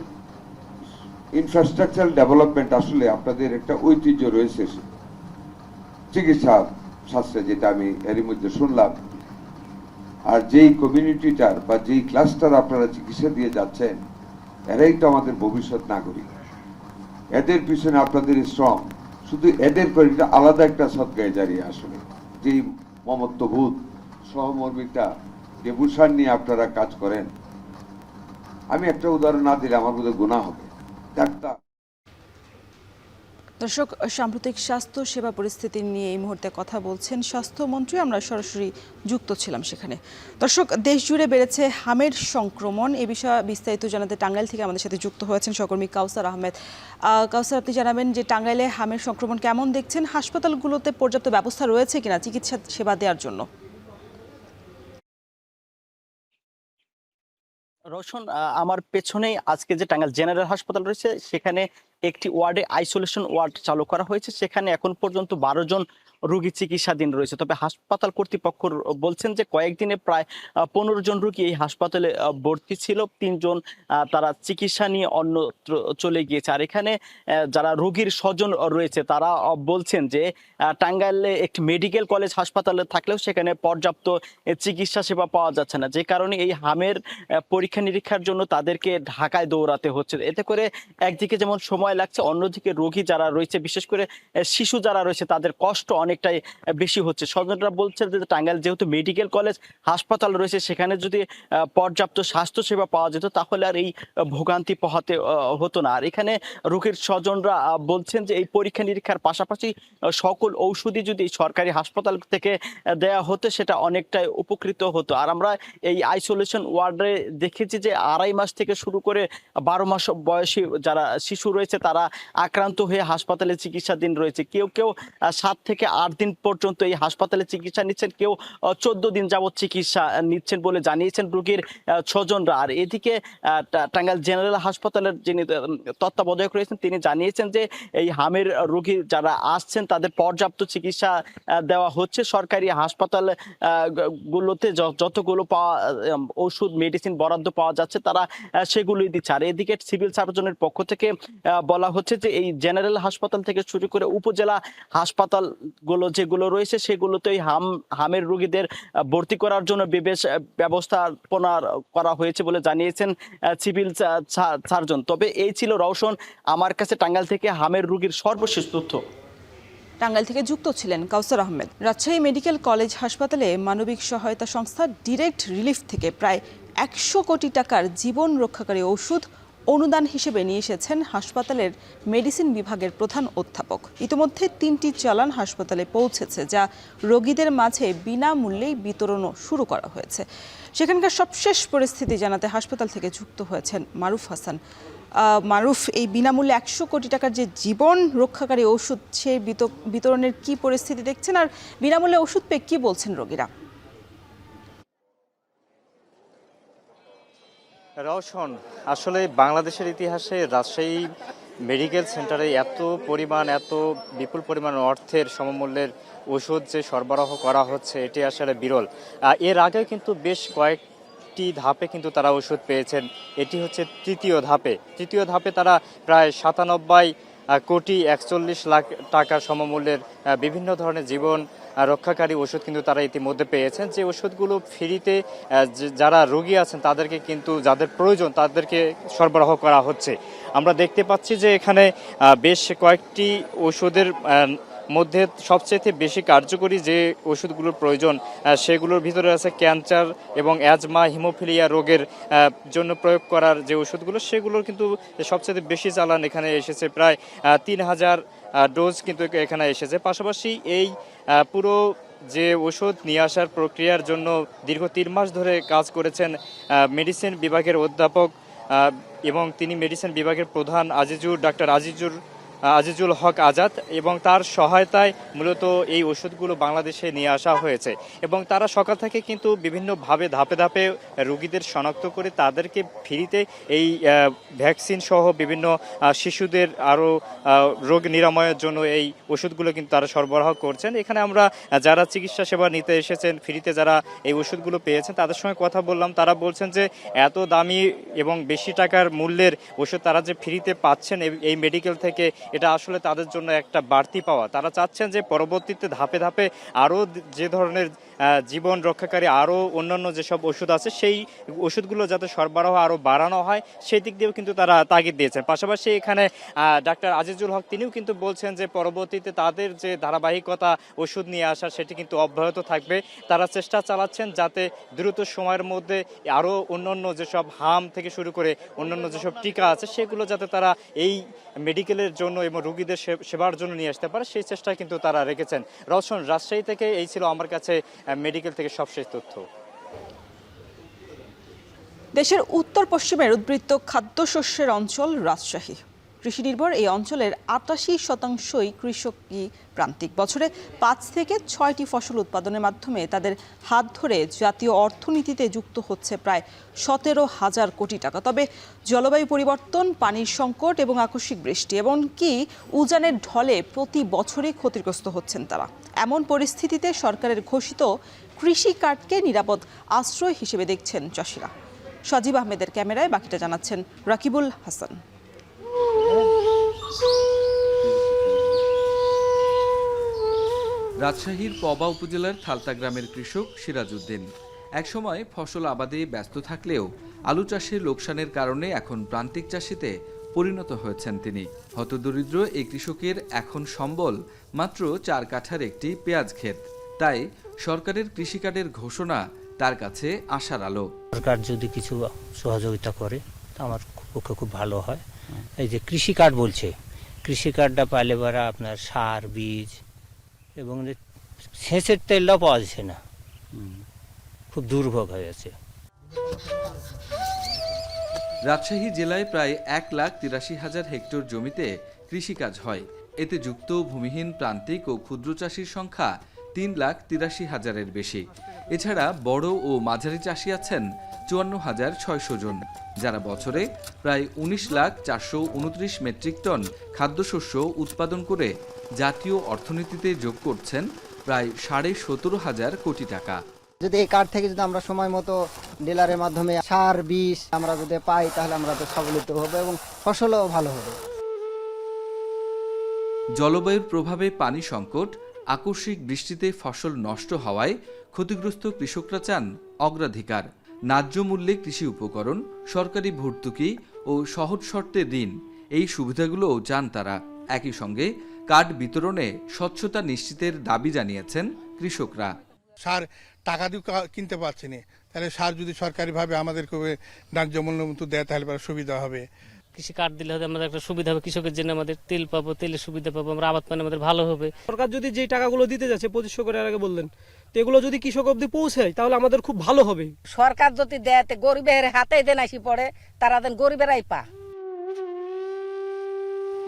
ইনফ্রাস্ট্রাকচার ডেভেলপমেন্ট আসলে আপনাদের একটা ঐতিহ্য রয়েছে চিকিৎসা শাস্ত্রে, যেটা আমি এরই মধ্যে শুনলাম। আর যেই কমিউনিটিটার বা যেই ক্লাসটার আপনারা চিকিৎসা দিয়ে যাচ্ছেন, এরাই তো আমাদের ভবিষ্যৎ নাগরিক। এদের পিছনে আপনাদের শ্রম, শুধু এদের করে আলাদা একটা সদকায়ে জারিয়া। আসলে যেই মমত্ববোধ, সহমর্মিতা, ডেভোশন নিয়ে আপনারা কাজ করেন, আমি একটা উদাহরণ না দিলে আমার বোধহয় গুনাহ হবে। ডাক্তার দর্শক, সাম্প্রতিক স্বাস্থ্য সেবা পরিস্থিতি নিয়ে এই মুহূর্তে কথা বলছেন স্বাস্থ্যমন্ত্রী। আমরা সরাসরি যুক্ত ছিলাম সেখানে। দর্শক, দেশ জুড়ে বেড়েছে হামের সংক্রমণ। এ বিষয়ে বিস্তারিত জানাতে টাঙ্গাইল থেকে আমাদের সাথে যুক্ত হয়েছেন সহকর্মী কাউসার আহমেদ। কাউসার, আপনি জানাবেন যে টাঙ্গাইলে হামের সংক্রমণ কেমন দেখছেন? হাসপাতালগুলোতে পর্যাপ্ত ব্যবস্থা রয়েছে কিনা চিকিৎসা সেবা দেওয়ার জন্য? রোশন, আমার পেছনেই আজকে যে টাঙ্গাইল জেনারেল হাসপাতাল রয়েছে, সেখানে একটি ওয়ার্ডে আইসোলেশন ওয়ার্ড চালু করা হয়েছে। সেখানে এখন পর্যন্ত 12 জন রোগী চিকিৎসাধীন রয়েছে। তবে হাসপাতাল কর্তৃপক্ষ বলছেন যে কয়েকদিনে প্রায় 15 জন রোগী এই হাসপাতালে ভর্তি ছিল। 3 জন তারা চিকিৎসা নিয়ে অন্যত্র চলে গিয়েছে। আর এখানে যারা রোগীর স্বজন রয়েছে তারা বলছেন যে টাঙ্গাইলে একটি মেডিকেল কলেজ হাসপাতালে থাকলেও সেখানে পর্যাপ্ত চিকিৎসা সেবা পাওয়া যাচ্ছে না, যে কারণে এই হামের পরীক্ষা নিরীক্ষার জন্য তাদেরকে ঢাকায় দৌড়াতে হচ্ছে। এতে করে একদিকে যেমন সময় লাগছে, অন্যদিকে রোগী যারা রয়েছে, বিশেষ করে শিশু যারা রয়েছে, তাদের কষ্ট অনেকটাই বেশি হচ্ছে। স্বজনরা বলছে যে টাঙ্গাইল যেহেতু মেডিকেল কলেজ হাসপাতাল রয়েছে, সেখানে যদি পর্যাপ্ত স্বাস্থ্য সেবা পাওয়া যেত তাহলে আর এই ভোগান্তি পোহাতে হতো না। আর এখানে রোগীর স্বজনরা বলছেন যে এই পরীক্ষা নিরীক্ষার পাশাপাশি সকল ঔষধি যদি সরকারি হাসপাতাল থেকে দেয়া হতো সেটা অনেকটাই উপকৃত হতো। আর আমরা এই আইসোলেশন ওয়ার্ডে দেখেছি যে 2.5 মাস থেকে শুরু করে 12 মাস বয়সী যারা শিশু রয়েছে তারা আক্রান্ত হয়ে হাসপাতালে চিকিৎসাধীন রয়েছে। কেউ কেউ 7 থেকে 8 দিন পর্যন্ত এই হাসপাতালে চিকিৎসা নিচ্ছেন, কেউ 14 দিন যাবত চিকিৎসা নিচ্ছেন বলে জানিয়েছেন রোগীর স্বজনরা। আর এদিকে টাঙ্গাইল জেনারেল হাসপাতালের যিনি তত্ত্বাবধায়ক রয়েছেন তিনি জানিয়েছেন যে এই হামের রোগী যারা আসছেন তাদের পর্যাপ্ত চিকিৎসা দেওয়া হচ্ছে। সরকারি হাসপাতাল গুলোতে যতগুলো পাওয়া ওষুধ মেডিসিন বরাদ্দ পাওয়া যাচ্ছে তারা সেগুলোই দিচ্ছে। আর এদিকে সিভিল সার্জনের পক্ষ থেকে বলা হচ্ছে যে এই জেনারেল হাসপাতাল থেকে শুরু করে উপজেলা হাসপাতালগুলো যেগুলো রয়েছে সেগুলোতেই হামের রোগীদের ভর্তি করার জন্য ব্যবস্থাপনা করা হয়েছে বলে জানিয়েছেন সিভিল সার্জন। তবে এই ছিল রওশন আমার কাছে টাঙ্গাইল থেকে হামের রোগীর সর্বশেষ তথ্য। টাঙ্গাইল থেকে যুক্ত ছিলেন কাউসার আহমেদ। রাজশাহী মেডিকেল কলেজ হাসপাতালে মানবিক সহায়তা সংস্থা ডিরেক্ট রিলিফ থেকে প্রায় 100 কোটি টাকার জীবন রক্ষাকারী ওষুধ অনুদান হিসেবে নিয়ে এসেছেন হাসপাতালের মেডিসিন বিভাগের প্রধান অধ্যাপক। ইতিমধ্যে 3টি চালান হাসপাতালে পৌঁছেছে, যা রোগীদের মাঝে বিনামূল্যেই বিতরণও শুরু করা হয়েছে। সেখানকার সবশেষ পরিস্থিতি জানাতে হাসপাতাল থেকে যুক্ত হয়েছেন মারুফ হাসান। মারুফ, এই বিনামূল্যে 100 কোটি টাকার যে জীবন রক্ষাকারী ওষুধ, সেই বিতরণের কি পরিস্থিতি দেখছেন, আর বিনামূল্যে ওষুধ পেয়ে কি বলছেন রোগীরা? রওশন, আসলে বাংলাদেশের ইতিহাসে রাজশাহী মেডিকেল সেন্টারে এত বিপুল পরিমাণ অর্থের সমমূল্যের ওষুধ যে সরবরাহ করা হচ্ছে এটি আসলে বিরল। এর আগেও কিন্তু বেশ কয়েকটি ধাপে কিন্তু তারা ওষুধ পেয়েছেন। এটি হচ্ছে তৃতীয় ধাপে তারা প্রায় 97 কোটি 41 লাখ টাকা সমমূল্যের বিভিন্ন ধরনের জীবন রক্ষাকারী ওষুধ কিন্তু তারা ইতিমধ্যে পেয়েছেন, যে ওষুধগুলো ফ্রিতে যারা রোগী আছেন তাদেরকে কিন্তু যাদের প্রয়োজন তাদেরকে সরবরাহ করা হচ্ছে। আমরা দেখতে পাচ্ছি যে এখানে বেশ কয়েকটি ওষুধের মধ্যে সবচেয়ে বেশি কার্যকরী যে ওষুধগুলোর প্রয়োজন সেগুলোর ভিতরে আছে ক্যান্সার এবং অ্যাজমা, হিমোফিলিয়া রোগের জন্য প্রয়োগ করার যে ওষুধগুলো সেগুলোর কিন্তু সবচেয়ে বেশি চালান এখানে এসেছে, প্রায় 3000 ডোজ কিন্তু এখানে এসেছে। পাশাপাশি এই পুরো যে ওষুধ নিয়ে আসার প্রক্রিয়ার জন্য দীর্ঘ 3 মাস ধরে কাজ করেছেন মেডিসিন বিভাগের অধ্যাপক এবং তিনি মেডিসিন বিভাগের প্রধান ডাক্তার আজিজুল হক আজাদ, এবং তার সহায়তায় মূলত এই ওষুধগুলো বাংলাদেশে নিয়ে আসা হয়েছে। এবং তারা সকাল থেকে কিন্তু বিভিন্নভাবে ধাপে রোগীদের শনাক্ত করে তাদেরকে ফ্রিতে এই ভ্যাকসিন সহ বিভিন্ন শিশুদের আরও রোগ নিরাময়ের জন্য এই ওষুধগুলো কিন্তু তারা সরবরাহ করছেন। এখানে আমরা যারা চিকিৎসা সেবা নিতে এসেছেন, ফ্রিতে যারা এই ওষুধগুলো পেয়েছেন তাদের সঙ্গে কথা বললাম। তারা বলছেন যে এত দামি এবং বেশি টাকার মূল্যের ওষুধ তারা যে ফ্রিতে পাচ্ছেন এই মেডিকেল থেকে, এটা আসলে তাদের জন্য একটা বাড়তি পাওয়া। তারা চাচ্ছেন যে পরবর্তীতে ধাপে আরও যে ধরনের জীবন রক্ষাকারী আরও অন্যান্য যেসব ওষুধ আছে সেই ওষুধগুলো যাতে সরবরাহ আরও বাড়ানো হয় সেই দিক দিয়েও কিন্তু তারা তাগিদ দিয়েছেন। পাশাপাশি এখানে ডাক্তার আজিজুল হক তিনিও কিন্তু বলছেন যে পরবর্তীতে তাদের যে ধারাবাহিকতা ওষুধ নিয়ে আসা সেটি কিন্তু অব্যাহত থাকবে। তারা চেষ্টা চালাচ্ছেন যাতে দ্রুত সময়ের মধ্যে আরও অন্যান্য যেসব হাম থেকে শুরু করে অন্যান্য যেসব টিকা আছে সেগুলো যাতে তারা এই মেডিকেলের জন্য এবং রোগীদের সেবার জন্য নিয়ে আসতে পারে সেই চেষ্টা কিন্তু তারা রেখেছেন। রওশন, রাজশাহী থেকে এই ছিল আমার কাছে মেডিকেল থেকে সবশেষ তথ্য। দেশের উত্তর পশ্চিমের উদ্বৃত্ত খাদ্যশস্যের অঞ্চল রাজশাহী। কৃষি নির্ভর এই অঞ্চলের 88% কৃষকই প্রান্তিক। বছরে 5 থেকে 6টি ফসল উৎপাদনের মাধ্যমে তাদের হাত ধরে জাতীয় অর্থনীতিতে যুক্ত হচ্ছে প্রায় 17,000 কোটি টাকা। তবে জলবায়ু পরিবর্তন, পানির সংকট এবং আকস্মিক বৃষ্টি এমনকি উজানের ঢলে প্রতি বছরই ক্ষতিগ্রস্ত হচ্ছেন তারা। এমন পরিস্থিতিতে সরকারের ঘোষিত কৃষি কার্ডকে নিরাপদ আশ্রয় হিসেবে দেখছেন চাষিরা। সজীব আহমেদের ক্যামেরায় বাকিটা জানাচ্ছেন রাকিবুল হাসান। রাজশাহীর পবা উপজেলার থালতা গ্রামের কৃষক সিরাজউদ্দিন একসময় ফসল আবাদে ব্যস্ত থাকলেও আলু চাষের লোকসানের কারণে এখন প্রান্তিক চাষিতে পরিণত হয়েছেন তিনি। হতদরিদ্র এই কৃষকের এখন সম্বল মাত্র 4 কাঠার একটি পেঁয়াজ ক্ষেত। তাই সরকারের কৃষি কার্ডের ঘোষণা তার কাছে আশার আলো। সরকার যদি কিছু সহযোগিতা করে তা আমার পক্ষে খুব ভালো হয়। এই যে কৃষি কার্ড বলছে, কৃষি কার্ডটা পাইলে পরে আপনার সার, বীজ এবং সেচের তেলটাও পাওয়া যাচ্ছে না, খুব দুর্ভোগ হয়েছে। রাজশাহী জেলায় প্রায় 1,83,000 হেক্টর জমিতে কৃষিকাজ হয়। এতে যুক্ত ভূমিহীন প্রান্তিক ও ক্ষুদ্র চাষির সংখ্যা 3,83,000-এর বেশি। এছাড়া বড় ও মাঝারি চাষি আছেন 54,600 জন, যারা বছরে প্রায় 19,429 মেট্রিক টন খাদ্যশস্য উৎপাদন করে জাতীয় অর্থনীতিতে যোগ করছেন প্রায় 17,500 কোটি টাকা। যদি এই কার্ড থেকে যদি আমরা সময় মতো ডিলারের মাধ্যমে সার, বীজ আমরা যদি পাই তাহলে আমরা তো সবলিত হবে এবং ফসলও ভালো হবে। জলবায়ুর প্রভাবে পানি সংকট, আকস্মিক বৃষ্টিতে ফসল নষ্ট হওয়ায় ক্ষতিগ্রস্ত কৃষকরা চান অগ্রাধিকার, ন্যায্য মূল্যে কৃষি উপকরণ, সরকারি ভর্তুকি ও সহজ শর্তে ঋণ, এই সুবিধাগুলোও চান তারা। একই সঙ্গে কার্ড বিতরণে স্বচ্ছতা নিশ্চিতের দাবি জানিয়েছেন কৃষকরা। সার টাকা দিয়ে কিনতে পারছি না, তাহলে সার যদি সরকারিভাবে আমাদেরকে ন্যায্য মূল্য মতো দেয় তাহলে সুবিধা হবে। কৃষি কার্ড দিলে হয়তো আমাদের একটা সুবিধা হবে, কৃষকের জন্য আমাদের তেল পাবো, তেলের সুবিধা পাবো, আমরা আবাদ পানি আমাদের ভালো হবে। সরকার যদি যে টাকাগুলো দিতে যাচ্ছে 2500 করে আগে বললেন, তো এগুলো যদি কৃষক অবধি পৌঁছায় তাহলে আমাদের খুব ভালো হবে। সরকার যদি দেয় গরিবের হাতে দেন আসি পড়ে, তারা দেন গরিবেরাই পা।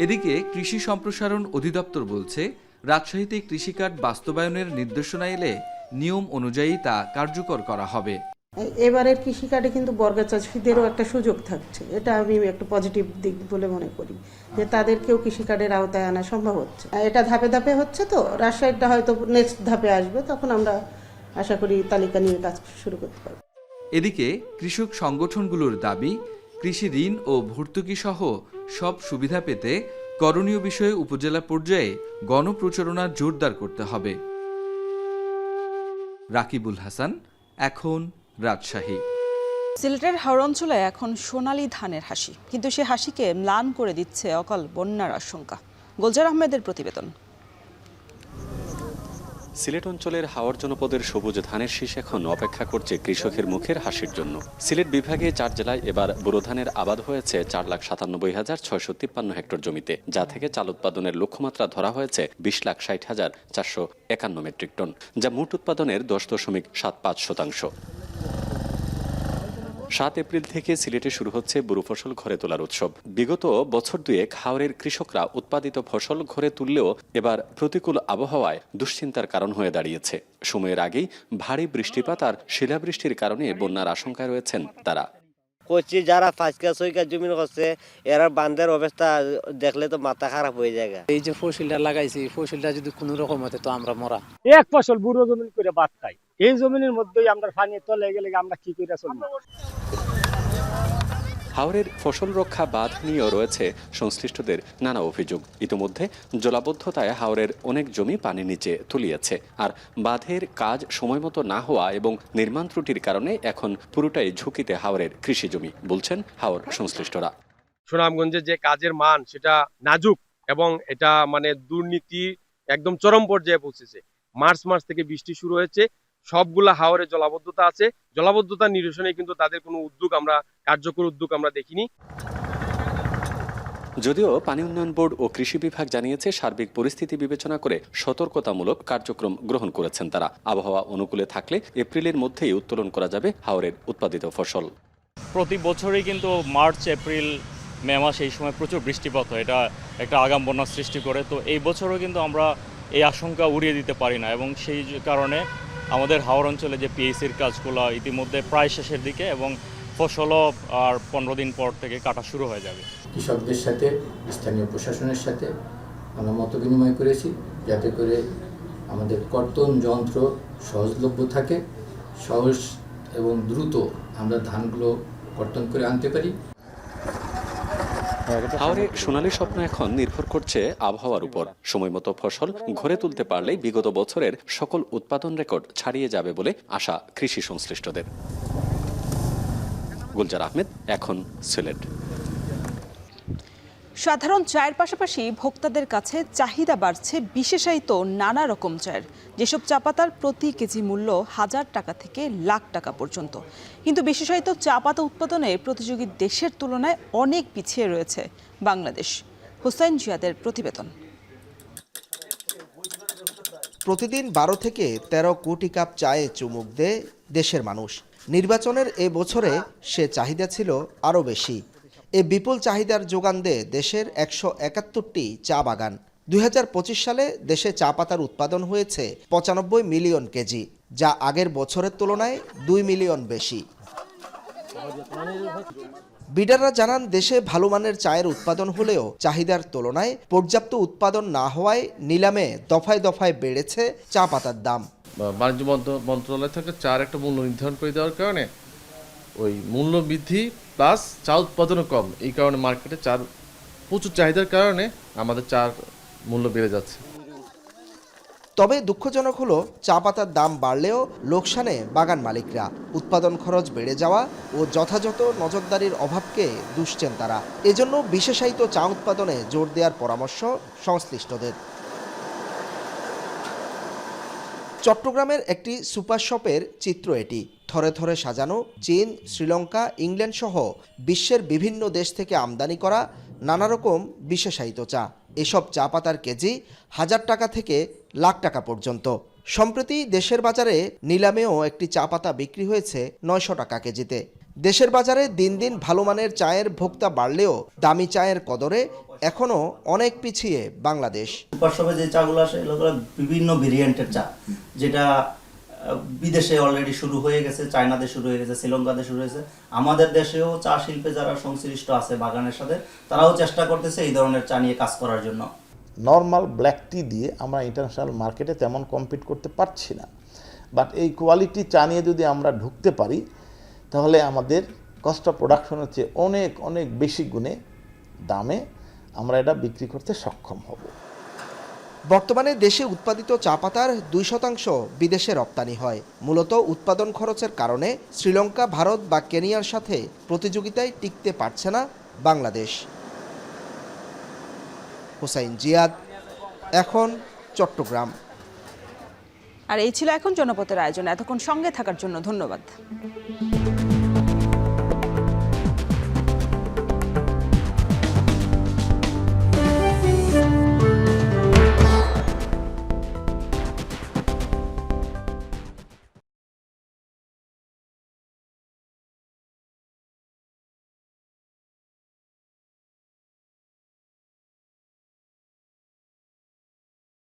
এদিকে কৃষি সম্প্রসারণ অধিদপ্তর বলছে, রাজশাহীতে কৃষি কার্ড বাস্তবায়নের নির্দেশনা এলে নিয়ম অনুযায়ী তা কার্যকর করা হবে। এবারের কৃষিকার্ডে কিন্তু বর্গা চাষিদেরও একটা সুযোগ থাকছে, এটা আমি একটা পজিটিভ দিক বলে মনে করি, যে তাদেরকেও কৃষিকার্ডের আওতায় আনা সম্ভব হচ্ছে। এটা ধাপে ধাপে হচ্ছে, তো রাজশাহীটা হয়তো নেক্সট ধাপে আসবে, তখন আমরা আশা করি তালিকা নিয়ে কাজ শুরু করতে পারব। এদিকে কৃষক সংগঠনগুলোর দাবি, কৃষি ঋণ ও ভর্তুকি সহ সব সুবিধা পেতে করণীয় বিষয়ে উপজেলা পর্যায়ে গণপ্রচারণা জোরদার করতে হবে। রাকিবুল হাসান, এখন রাজশাহী। সিলেটের হাওর অঞ্চলে এখন সোনালী ধানের হাসি, কিন্তু সে হাসিকে ম্লান করে দিচ্ছে অকাল বন্যার আশঙ্কা। গোলজার আহমেদের প্রতিবেদন। সিলেট অঞ্চলের হাওর জনপদের সবুজ ধানের শীষ এখন অপেক্ষা করছে কৃষকের মুখের হাসির জন্য। সিলেট বিভাগে 4 জেলায় এবার বোরো ধানের আবাদ হয়েছে 4,97,653 হেক্টর জমিতে, যা থেকে চাল উৎপাদনের লক্ষ্যমাত্রা ধরা হয়েছে 20,60,451 মেট্রিক টন, যা মোট উৎপাদনের 10.75%। 7 এপ্রিল থেকে সিলেটে শুরু হচ্ছে বোরো ফসল ঘরে তোলার উৎসব। বিগত বছর দুয়েক হাওরের কৃষকরা উৎপাদিত ফসল ঘরে তুললেও এবার প্রতিকূল আবহাওয়ায় দুশ্চিন্তার কারণ হয়ে দাঁড়িয়েছে। সময়ের আগেই ভারী বৃষ্টিপাত আর শিলাবৃষ্টির কারণে বন্যার আশঙ্কায় রয়েছেন তারা। করছি যারা 5 কাজ 6 কাজ জমি করছে, এরা বান্ধের অবস্থা দেখলে তো মাথা খারাপ হয়ে যায়। এই যে ফসলটা লাগাইছি, ফসলটা যদি কোনো রকম হতে তো আমরা মরা। এক ফসল বুড়ো জমিন করে বাদ খাই, এই জমিনের মধ্যেই আমরা পানি তলে গেলে আমরা কি করে চলবো? হাওরের ফসল রক্ষা বাঁধ নিয়েও রয়েছে সংশ্লিষ্টদের নানা অভিযোগ। ইতিমধ্যে জলাবদ্ধতায় হাওরের অনেক জমি পানি নিচে তলিয়েছে, আর বাঁধের কাজ সময়মতো না হওয়া এবং নির্মাণ ত্রুটির কারণে এখন পুরোটাই ঝুঁকিতে হাওরের কৃষি জমি, বলছেন হাওর সংশ্লিষ্টরা। সুনামগঞ্জে যে কাজের মান সেটা নাজুক এবং এটা দুর্নীতি একদম চরম পর্যায়ে পৌঁছেছে। মার্চ মাস থেকে বৃষ্টি শুরু হয়েছে, সবগুলা হাওরে জলাবদ্ধতা আছে। জলাবদ্ধতা নিরসনে কিন্তু তাদের কোনো কার্যকর উদ্যোগ আমরা দেখিনি। যদিও পানি উন্নয়ন বোর্ড ও কৃষি বিভাগ জানিয়েছে সার্বিক পরিস্থিতি বিবেচনা করে সতর্কতামূলক কার্যক্রম গ্রহণ করেছেন তারা। আবহাওয়া অনুকূলে থাকলে এপ্রিলের মধ্যেই উত্তোলন করা যাবে হাওরের উৎপাদিত ফসল। প্রতি বছরই কিন্তু মার্চ, এপ্রিল, মে মাস এই সময় প্রচুর বৃষ্টিপাত হয়, এটা একটা আগাম বন্যা সৃষ্টি করে। তো এই বছরও কিন্তু আমরা এই আশঙ্কা উড়িয়ে দিতে পারি না, এবং সেই কারণে আমাদের হাওর অঞ্চলে যে পিএইসির কাজগুলো ইতিমধ্যে প্রায় শেষের দিকে, এবং ফসলও আর 15 দিন পর থেকে কাটা শুরু হয়ে যাবে। কৃষকদের সাথে, স্থানীয় প্রশাসনের সাথে আমরা মত বিনিময় করেছি, যাতে করে আমাদের কর্তন যন্ত্র সহজলভ্য থাকে, সহজ এবং দ্রুত আমরা ধানগুলো কর্তন করে আনতে পারি। হাওরে সোনালী স্বপ্ন এখন নির্ভর করছে আবহাওয়ার উপর। সময়মতো ফসল ঘরে তুলতে পারলেই বিগত বছরের সকল উৎপাদন রেকর্ড ছাড়িয়ে যাবে বলে আশা কৃষি সংশ্লিষ্টদের। গুলজার আহমেদ, এখন সিলেট। সাধারণ চায়ের পাশাপাশি ভোক্তাদের কাছে চাহিদা বাড়ছে বিশেষায়িত নানা রকম চায়ের, যেসব চা পাতার প্রতি কেজি মূল্য 1000 টাকা থেকে লাখ টাকা পর্যন্ত। কিন্তু বিশেষায়িত চা পাতা উৎপাদনে প্রতিযোগী দেশের তুলনায় অনেক পিছিয়ে রয়েছে বাংলাদেশ। হোসেন জিয়াদের প্রতিবেদন। প্রতিদিন 12 থেকে 13 কোটি কাপ চায়ে চুমুক দেয় দেশের মানুষ। নির্বাচনের এ বছরে সে চাহিদা ছিল আরও বেশি। এ বিপুল চাহিদার যোগান দেয় দেশের 171টি চা বাগান। 2025 সালে দেশে চা পাতার উৎপাদন হয়েছে 95 মিলিয়ন কেজি, যা আগের বছরের তুলনায় 2 মিলিয়ন বেশি। বিডাররা জানান, দেশে ভালো মানের চায়ের উৎপাদন হলেও চাহিদার তুলনায় পর্যাপ্ত উৎপাদন না হওয়ায় নিলামে দফায় দফায় বেড়েছে চা পাতার দাম। বাণিজ্য মন্ত্রণালয় থেকে চার একটা মূল্য নির্ধারণ করে দেওয়ার কারণে ওই মূল্য বৃদ্ধি প্লাস চা উৎপাদনও কম, এই কারণে মার্কেটে চার প্রচুর চাহিদার কারণে আমাদের চার মূল্য বেড়ে যাচ্ছে। তবে দুঃখজনক হলো, চা পাতার দাম বাড়লেও লোকসানে বাগান মালিকরা। উৎপাদন খরচ বেড়ে যাওয়া ও যথাযথ নজরদারির অভাবকে দুষছেন তারা। এজন্য বিশেষায়িত চা উৎপাদনে জোর দেওয়ার পরামর্শ সংশ্লিষ্টদের। চট্টগ্রামের একটি সুপার শপের চিত্র এটি। থরে থরে সাজানো চীন, শ্রীলঙ্কা, ইংল্যান্ড সহ বিশ্বের বিভিন্ন দেশ থেকে আমদানি করা নানা রকম বিশেষায়িত চা। এসব চা পাতার কেজি 1000 টাকা থেকে লাখ টাকা পর্যন্ত। সম্প্রতি দেশের বাজারে নিলামেও একটি চা পাতা বিক্রি হয়েছে 900 টাকা কেজিতে। দেশের বাজারে দিন দিন ভালো মানের চায়ের ভোক্তা বাড়লেও দামি চায়ের কদরে এখনও অনেক পিছিয়ে বাংলাদেশ। সুপার শপে যে চাগুলো আসে এগুলো বিভিন্ন ভেরিয়েন্টের চা, যেটা বিদেশে অলরেডি শুরু হয়ে গেছে, চায়নাতে শুরু হয়ে গেছে, শ্রীলঙ্কাতে শুরু হয়েছে। আমাদের দেশেও চা শিল্পে যারা সংশ্লিষ্ট আছে বাগানের সাথে, তারাও চেষ্টা করতেছে এই ধরনের চা নিয়ে কাজ করার জন্য। নর্মাল ব্ল্যাক টি দিয়ে আমরা ইন্টারন্যাশনাল মার্কেটে তেমন কম্পিট করতে পারছি না, বাট এই কোয়ালিটি চা নিয়ে যদি আমরা ঢুকতে পারি তাহলে আমাদের কস্ট অফ প্রোডাকশনের চেয়ে অনেক অনেক বেশি গুণে দামে আমরা এটা বিক্রি করতে সক্ষম হব। বর্তমানে দেশে উৎপাদিত চা পাতার 2% বিদেশে রপ্তানি হয়। মূলত উৎপাদন খরচের কারণে শ্রীলঙ্কা, ভারত বা কেনিয়ার সাথে প্রতিযোগিতায় টিকতে পারছে না বাংলাদেশ। হুসাইন জিয়াদ, এখন চট্টগ্রাম। আর এই ছিল এখন জনপথের আয়োজন। এতক্ষণ সঙ্গে থাকার জন্য ধন্যবাদ।